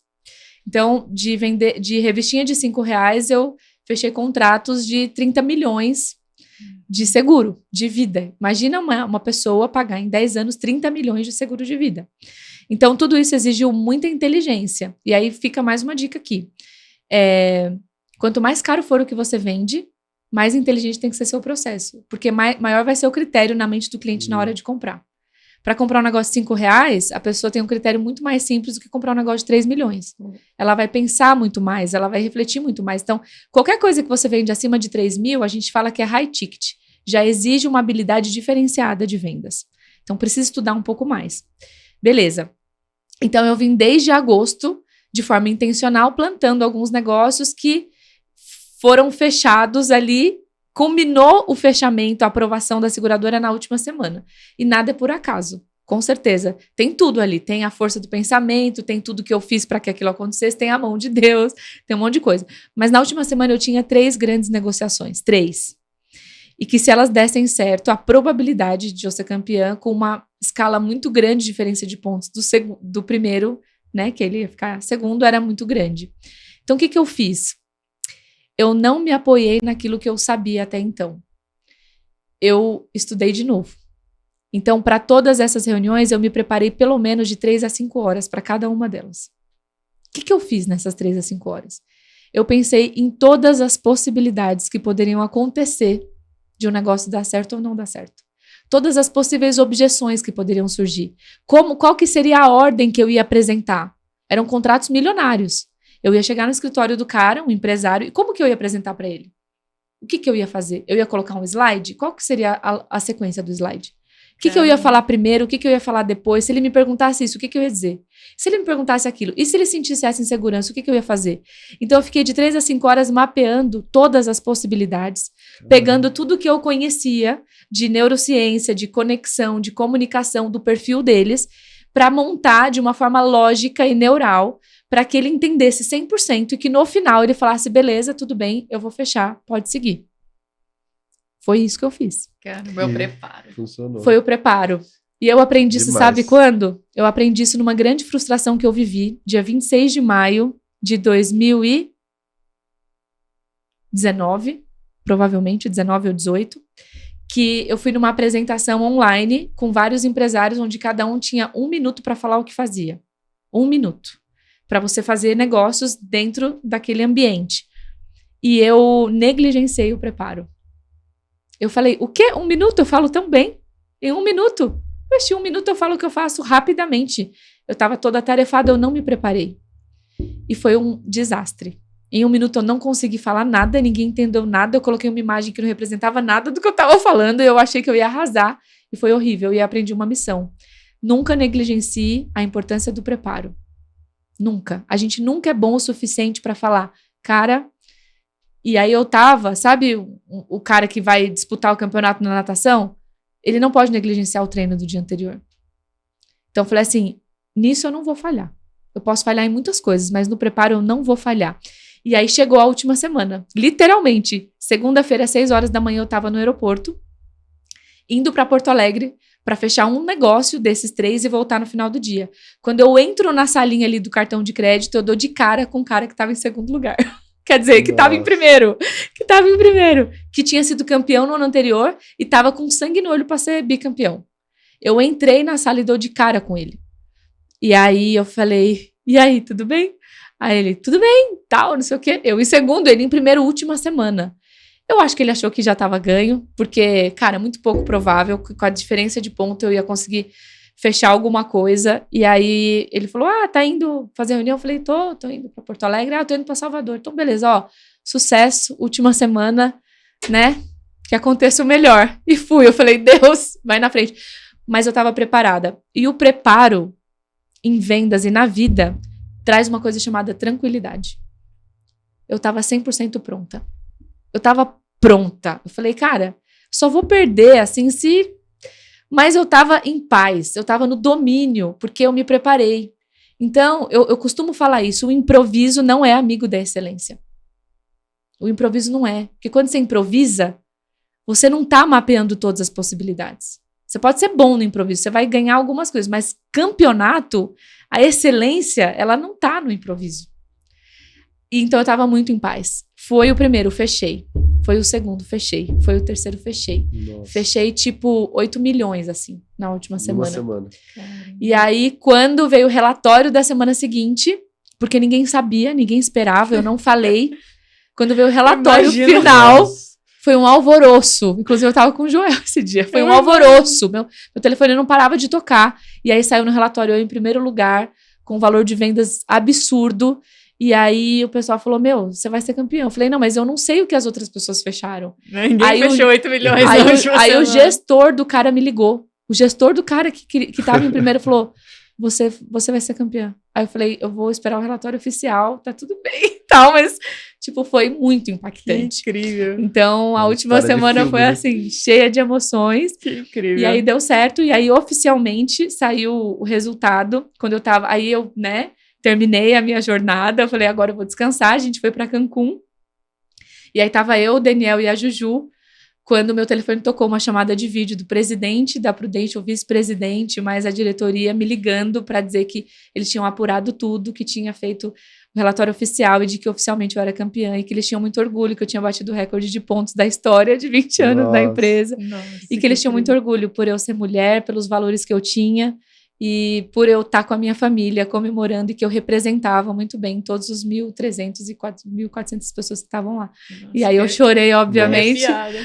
[SPEAKER 1] Então, de revistinha de R$5, eu fechei contratos de 30 milhões de seguro de vida. Imagina uma pessoa pagar em 10 anos 30 milhões de seguro de vida. Então, tudo isso exigiu muita inteligência. E aí fica mais uma dica aqui. Quanto mais caro for o que você vende, mais inteligente tem que ser seu processo. Porque maior vai ser o critério na mente do cliente na hora de comprar. Para comprar um negócio de R$5, a pessoa tem um critério muito mais simples do que comprar um negócio de 3 milhões. Ela vai pensar muito mais, ela vai refletir muito mais. Então, qualquer coisa que você vende acima de 3 mil, a gente fala que é high ticket. Já exige uma habilidade diferenciada de vendas. Então, precisa estudar um pouco mais. Beleza. Então, eu vim desde agosto, de forma intencional, plantando alguns negócios que foram fechados ali. Culminou o fechamento, a aprovação da seguradora na última semana. E nada é por acaso, com certeza. Tem tudo ali, tem a força do pensamento, tem tudo que eu fiz para que aquilo acontecesse, tem a mão de Deus, tem um monte de coisa. Mas na última semana eu tinha 3 grandes negociações, 3. E que se elas dessem certo, a probabilidade de eu ser campeã com uma escala muito grande de diferença de pontos do primeiro, né, que ele ia ficar segundo, era muito grande. Então o que eu fiz? Eu não me apoiei naquilo que eu sabia até então. Eu estudei de novo. Então, para todas essas reuniões, eu me preparei pelo menos de 3 a 5 horas para cada uma delas. O que eu fiz nessas 3 a 5 horas? Eu pensei em todas as possibilidades que poderiam acontecer de um negócio dar certo ou não dar certo. Todas as possíveis objeções que poderiam surgir. Qual que seria a ordem que eu ia apresentar? Eram contratos milionários. Eu ia chegar no escritório do cara, um empresário, e como que eu ia apresentar para ele? O que eu ia fazer? Eu ia colocar um slide? Qual que seria a sequência do slide? O que eu ia falar primeiro? O que eu ia falar depois? Se ele me perguntasse isso, o que eu ia dizer? Se ele me perguntasse aquilo? E se ele sentisse essa insegurança, o que eu ia fazer? Então, eu fiquei de 3 a 5 horas mapeando todas as possibilidades, pegando tudo que eu conhecia de neurociência, de conexão, de comunicação, do perfil deles, para montar de uma forma lógica e neural, para que ele entendesse 100% e que no final ele falasse, beleza, tudo bem, eu vou fechar, pode seguir. Foi isso que eu fiz.
[SPEAKER 3] Cara, o meu preparo.
[SPEAKER 2] Funcionou.
[SPEAKER 1] Foi o preparo. E eu aprendi isso,
[SPEAKER 2] Demais.
[SPEAKER 1] sabe quando? Eu aprendi isso numa grande frustração que eu vivi, dia 26 de maio de 2019, provavelmente 19 ou 18, que eu fui numa apresentação online com vários empresários, onde cada um tinha 1 minuto para falar o que fazia. 1 minuto. Para você fazer negócios dentro daquele ambiente. E eu negligenciei o preparo. Eu falei, o quê? 1 minuto? Eu falo tão bem? Em 1 minuto? Em 1 minuto eu falo o que eu faço rapidamente. Eu estava toda atarefada, eu não me preparei. E foi um desastre. Em 1 minuto eu não consegui falar nada, ninguém entendeu nada, eu coloquei uma imagem que não representava nada do que eu estava falando, e eu achei que eu ia arrasar, e foi horrível, e aprendi uma missão. Nunca negligencie a importância do preparo. Nunca. A gente nunca é bom o suficiente para falar, cara. E aí eu tava, sabe o cara que vai disputar o campeonato na natação? Ele não pode negligenciar o treino do dia anterior. Então eu falei assim, nisso eu não vou falhar. Eu posso falhar em muitas coisas, mas no preparo eu não vou falhar. E aí chegou a última semana. Literalmente, segunda-feira, às 6 horas da manhã, eu tava no aeroporto, indo para Porto Alegre, para fechar um negócio desses 3 e voltar no final do dia. Quando eu entro na salinha ali do cartão de crédito, eu dou de cara com o cara que estava em segundo lugar. Quer dizer, que estava em primeiro. Que tinha sido campeão no ano anterior e estava com sangue no olho para ser bicampeão. Eu entrei na sala e dou de cara com ele. E aí eu falei, e aí, tudo bem? Aí ele, tudo bem, tal, não sei o quê. Eu em segundo, ele em primeiro, última semana. Eu acho que ele achou que já estava ganho, porque, cara, é muito pouco provável que com a diferença de ponto eu ia conseguir fechar alguma coisa. E aí ele falou, tá indo fazer reunião? Eu falei, tô indo para Porto Alegre. Eu tô indo para Salvador. Então, beleza, sucesso, última semana, né? Que aconteça o melhor. E fui, eu falei, Deus, vai na frente. Mas eu tava preparada. E o preparo em vendas e na vida traz uma coisa chamada tranquilidade. Eu tava 100% pronta. Eu tava pronta. Eu falei, cara, só vou perder assim se... Mas eu tava em paz, eu tava no domínio, porque eu me preparei. Então, eu costumo falar isso, o improviso não é amigo da excelência. O improviso não é. Porque quando você improvisa, você não tá mapeando todas as possibilidades. Você pode ser bom no improviso, você vai ganhar algumas coisas, mas campeonato, a excelência, ela não tá no improviso. E então eu tava muito em paz. Foi o primeiro, fechei. Foi o segundo, fechei. Foi o terceiro, fechei.
[SPEAKER 2] Nossa.
[SPEAKER 1] Fechei, tipo, 8 milhões, assim, na última
[SPEAKER 2] Uma
[SPEAKER 1] semana.
[SPEAKER 2] semana.
[SPEAKER 1] E aí, quando veio o relatório da semana seguinte, porque ninguém sabia, ninguém esperava, eu não falei. Quando veio o relatório final, foi um alvoroço. Inclusive, eu tava com o Joel esse dia. Foi um alvoroço. Meu telefone não parava de tocar. E aí, saiu no relatório eu em primeiro lugar, com um valor de vendas absurdo. E aí o pessoal falou, você vai ser campeão. Eu falei, não, mas eu não sei o que as outras pessoas fecharam.
[SPEAKER 3] Ninguém
[SPEAKER 1] aí
[SPEAKER 3] fechou 8 milhões.
[SPEAKER 1] Aí o gestor do cara me ligou. O gestor do cara que tava em primeiro falou, você vai ser campeã. Aí eu falei, eu vou esperar o relatório oficial, tá tudo bem e tal, mas, tipo, foi muito impactante.
[SPEAKER 3] Que incrível.
[SPEAKER 1] Então, a última semana foi, assim, cheia de emoções.
[SPEAKER 3] Que incrível.
[SPEAKER 1] E aí deu certo, e aí oficialmente saiu o resultado, quando eu tava, aí eu, né, terminei a minha jornada, eu falei, agora eu vou descansar, a gente foi pra Cancún, e aí tava eu, o Daniel e a Juju, quando o meu telefone tocou uma chamada de vídeo do presidente da Prudential, o vice-presidente, mais a diretoria me ligando para dizer que eles tinham apurado tudo, que tinha feito o relatório oficial e de que oficialmente eu era campeã e que eles tinham muito orgulho que eu tinha batido o recorde de pontos da história de 20 anos da empresa. E que eles tinham muito orgulho por eu ser mulher, pelos valores que eu tinha e por eu estar com a minha família comemorando e que eu representava muito bem todos os 1.300 e 1.400 pessoas que estavam lá. Nossa, e aí eu chorei, obviamente.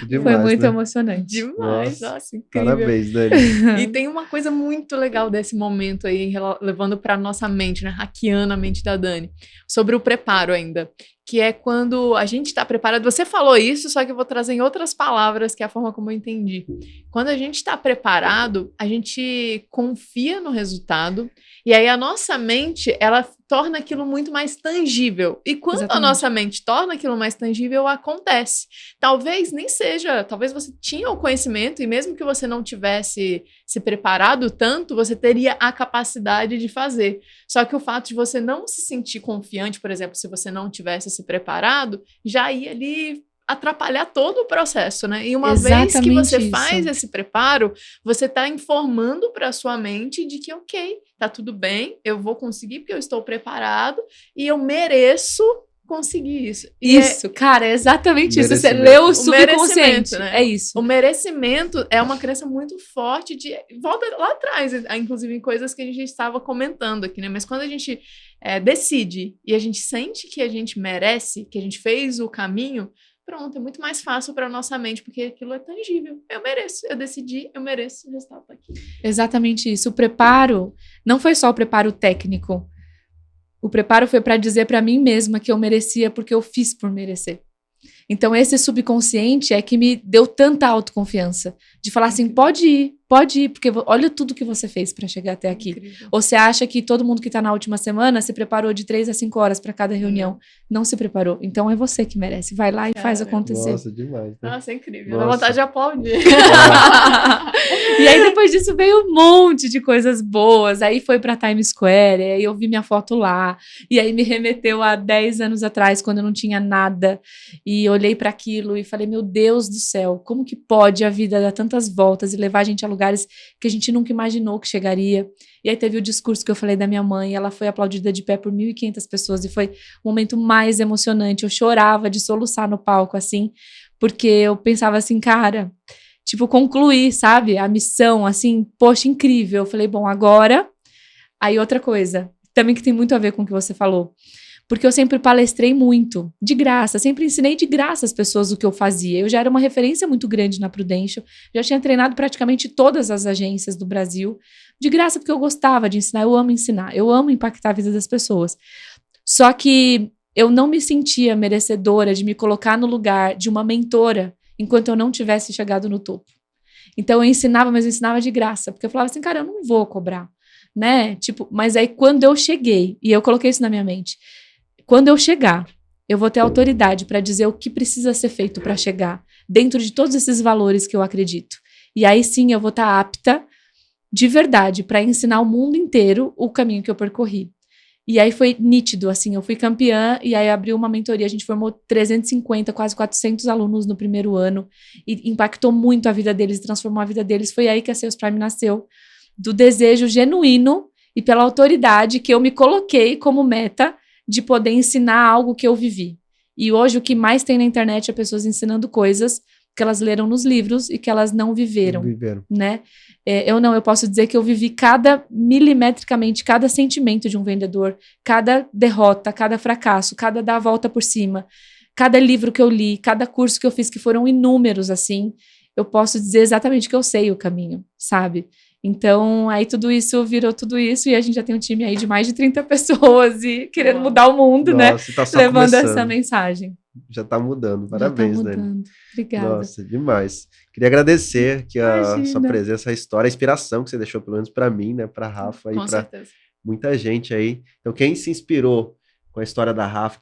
[SPEAKER 2] Demais,
[SPEAKER 1] foi muito
[SPEAKER 2] né?
[SPEAKER 1] emocionante.
[SPEAKER 3] Demais, nossa, incrível.
[SPEAKER 2] Parabéns, Dani.
[SPEAKER 3] E tem uma coisa muito legal desse momento aí, levando para nossa mente, né? Hackeando a mente da Dani, sobre o preparo ainda. Que é quando a gente está preparado. Você falou isso, só que eu vou trazer em outras palavras, que é a forma como eu entendi. Quando a gente está preparado, a gente confia no resultado, e aí a nossa mente, ela torna aquilo muito mais tangível. E quando a nossa mente torna aquilo mais tangível, acontece. Talvez nem seja, talvez você tinha o conhecimento, e mesmo que você não tivesse se preparado tanto, você teria a capacidade de fazer. Só que o fato de você não se sentir confiante, por exemplo, se você não tivesse se preparado, já ia ali atrapalhar todo o processo, né? E uma vez que você faz esse preparo, você está informando para a sua mente de que, ok, tá tudo bem, eu vou conseguir porque eu estou preparado e eu mereço conseguir isso.
[SPEAKER 1] Isso, cara, é exatamente isso. Você leu o subconsciente,
[SPEAKER 3] né?
[SPEAKER 1] É isso.
[SPEAKER 3] O merecimento é uma crença muito forte de... Volta lá atrás, inclusive em coisas que a gente estava comentando aqui, né? Mas quando a gente decide e a gente sente que a gente merece, que a gente fez o caminho, pronto, é muito mais fácil para nossa mente, porque aquilo é tangível. Eu mereço, eu decidi, eu mereço, o resultado tá aqui.
[SPEAKER 1] Exatamente isso. O preparo não foi só o preparo técnico. O preparo foi para dizer para mim mesma que eu merecia porque eu fiz por merecer. Então, esse subconsciente é que me deu tanta autoconfiança. De falar assim, pode ir, porque olha tudo que você fez para chegar até aqui.
[SPEAKER 3] Incrível.
[SPEAKER 1] Ou você acha que todo mundo que tá na última semana se preparou de 3 a 5 horas para cada reunião. Não se preparou. Então, é você que merece. Vai lá e faz acontecer.
[SPEAKER 2] Nossa, demais. Né?
[SPEAKER 3] Nossa, é incrível. Dá vontade de aplaudir.
[SPEAKER 1] E aí, depois disso, veio um monte de coisas boas. Aí foi pra Times Square, aí eu vi minha foto lá. E aí me remeteu a 10 anos atrás, quando eu não tinha nada. E olhei para aquilo e falei, meu Deus do céu, como que pode a vida dar tantas voltas e levar a gente a lugares que a gente nunca imaginou que chegaria? E aí teve o discurso que eu falei da minha mãe, ela foi aplaudida de pé por 1.500 pessoas e foi o momento mais emocionante. Eu chorava de soluçar no palco, assim, porque eu pensava assim, cara, tipo, concluir, sabe? A missão, assim, poxa, incrível. Eu falei, bom, agora... Aí outra coisa, também que tem muito a ver com o que você falou. Porque eu sempre palestrei muito, de graça, sempre ensinei de graça as pessoas o que eu fazia. Eu já era uma referência muito grande na Prudential, já tinha treinado praticamente todas as agências do Brasil, de graça porque eu gostava de ensinar, eu amo impactar a vida das pessoas. Só que eu não me sentia merecedora de me colocar no lugar de uma mentora enquanto eu não tivesse chegado no topo. Então eu ensinava, mas eu ensinava de graça, porque eu falava assim, cara, eu não vou cobrar, né? Tipo, mas aí quando eu cheguei, e eu coloquei isso na minha mente, quando eu chegar, eu vou ter autoridade para dizer o que precisa ser feito para chegar, dentro de todos esses valores que eu acredito. E aí sim eu vou estar apta, de verdade, para ensinar ao mundo inteiro o caminho que eu percorri. E aí foi nítido, assim, eu fui campeã e aí abriu uma mentoria, a gente formou 350, quase 400 alunos no primeiro ano e impactou muito a vida deles, transformou a vida deles. Foi aí que a Sales Prime nasceu, do desejo genuíno e pela autoridade que eu me coloquei como meta de poder ensinar algo que eu vivi. E hoje o que mais tem na internet é pessoas ensinando coisas que elas leram nos livros e que elas não viveram, né? Eu posso dizer que eu vivi milimetricamente, cada sentimento de um vendedor, cada derrota, cada fracasso, cada dar a volta por cima, cada livro que eu li, cada curso que eu fiz, que foram inúmeros, assim, eu posso dizer exatamente que eu sei o caminho, sabe? Então, aí tudo isso virou tudo isso e a gente já tem um time aí de mais de 30 pessoas e querendo mudar o mundo, né?
[SPEAKER 2] Tá só
[SPEAKER 1] levando
[SPEAKER 2] começando.
[SPEAKER 1] Essa mensagem.
[SPEAKER 2] Já tá mudando, parabéns, Dani.
[SPEAKER 1] Obrigada.
[SPEAKER 2] Nossa, demais. Queria agradecer aqui a sua presença, a história, a inspiração que você deixou, pelo menos para mim, né, para Rafa e para muita gente aí. Então, quem se inspirou com a história da Rafa,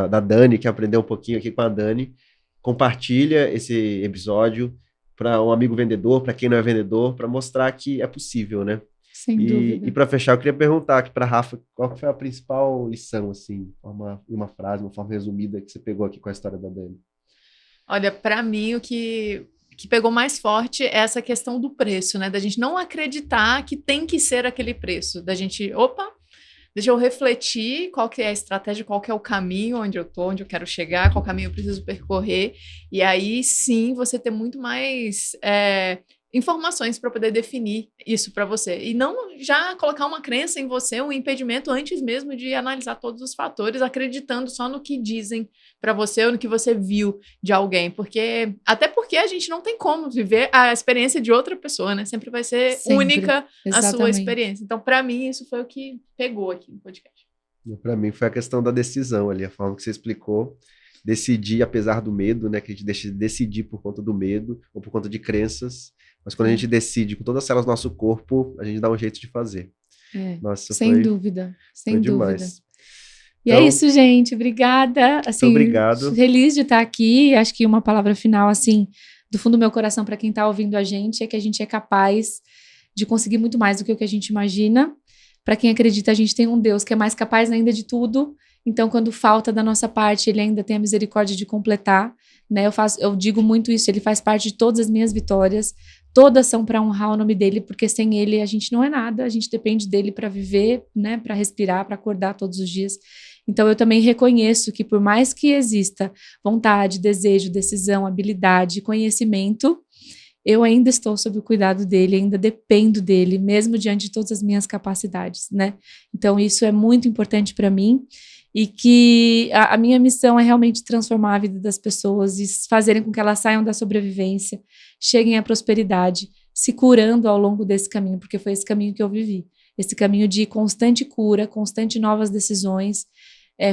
[SPEAKER 2] da Dani, que aprendeu um pouquinho aqui com a Dani, compartilha esse episódio para um amigo vendedor, para quem não é vendedor, para mostrar que é possível, né?
[SPEAKER 1] Sem dúvida.
[SPEAKER 2] E para fechar, eu queria perguntar aqui para Rafa, qual foi a principal lição, assim, uma frase, uma forma resumida que você pegou aqui com a história da Dani?
[SPEAKER 3] Olha, para mim, o que pegou mais forte é essa questão do preço, né? Da gente não acreditar que tem que ser aquele preço. Da gente, deixa eu refletir qual que é a estratégia, qual que é o caminho onde eu tô, onde eu quero chegar, qual caminho eu preciso percorrer. E aí, sim, você ter muito mais informações para poder definir isso para você. E não já colocar uma crença em você, um impedimento antes mesmo de analisar todos os fatores, acreditando só no que dizem para você ou no que você viu de alguém. Até porque a gente não tem como viver a experiência de outra pessoa, né? Sempre vai ser única a sua experiência. Então, para mim, isso foi o que pegou aqui no podcast.
[SPEAKER 2] Para mim, foi a questão da decisão ali, a forma que você explicou. Decidir apesar do medo, né? Que a gente deixa de decidir por conta do medo ou por conta de crenças. Mas quando a gente decide com todas as células do nosso corpo, a gente dá um jeito de fazer. Nossa,
[SPEAKER 1] sem dúvida.
[SPEAKER 2] Demais.
[SPEAKER 1] E é isso, gente. Obrigada. Assim,
[SPEAKER 2] muito obrigado.
[SPEAKER 1] Feliz de estar aqui. Acho que uma palavra final, assim, do fundo do meu coração para quem está ouvindo a gente, é que a gente é capaz de conseguir muito mais do que o que a gente imagina. Para quem acredita, a gente tem um Deus que é mais capaz ainda de tudo. Então, quando falta da nossa parte, ele ainda tem a misericórdia de completar, né? Eu digo muito isso, ele faz parte de todas as minhas vitórias, todas são para honrar o nome dele, porque sem ele a gente não é nada, a gente depende dele para viver, né? Para respirar, para acordar todos os dias. Então, eu também reconheço que por mais que exista vontade, desejo, decisão, habilidade, conhecimento, eu ainda estou sob o cuidado dele, ainda dependo dele, mesmo diante de todas as minhas capacidades, né? Então, isso é muito importante para mim. E que a minha missão é realmente transformar a vida das pessoas e fazerem com que elas saiam da sobrevivência, cheguem à prosperidade, se curando ao longo desse caminho, porque foi esse caminho que eu vivi. Esse caminho de constante cura, constante novas decisões,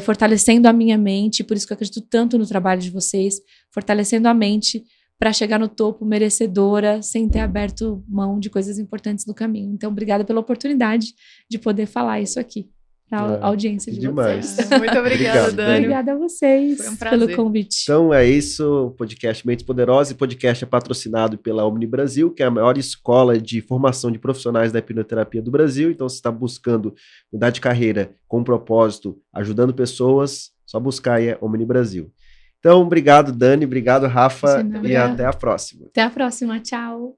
[SPEAKER 1] fortalecendo a minha mente, por isso que eu acredito tanto no trabalho de vocês, fortalecendo a mente para chegar no topo merecedora, sem ter aberto mão de coisas importantes no caminho. Então, obrigada pela oportunidade de poder falar isso aqui. A audiência de
[SPEAKER 2] demais.
[SPEAKER 3] vocês. Muito obrigada, Dani.
[SPEAKER 1] Obrigada a vocês pelo convite.
[SPEAKER 2] Então é isso, o podcast Mentes Poderosas. O podcast é patrocinado pela Omni Brasil, que é a maior escola de formação de profissionais da hipnoterapia do Brasil. Então, se você está buscando mudar de carreira com propósito, ajudando pessoas, só buscar aí a Omni Brasil. Então, obrigado, Dani, obrigado, Rafa, e até a próxima.
[SPEAKER 1] Até a próxima, tchau.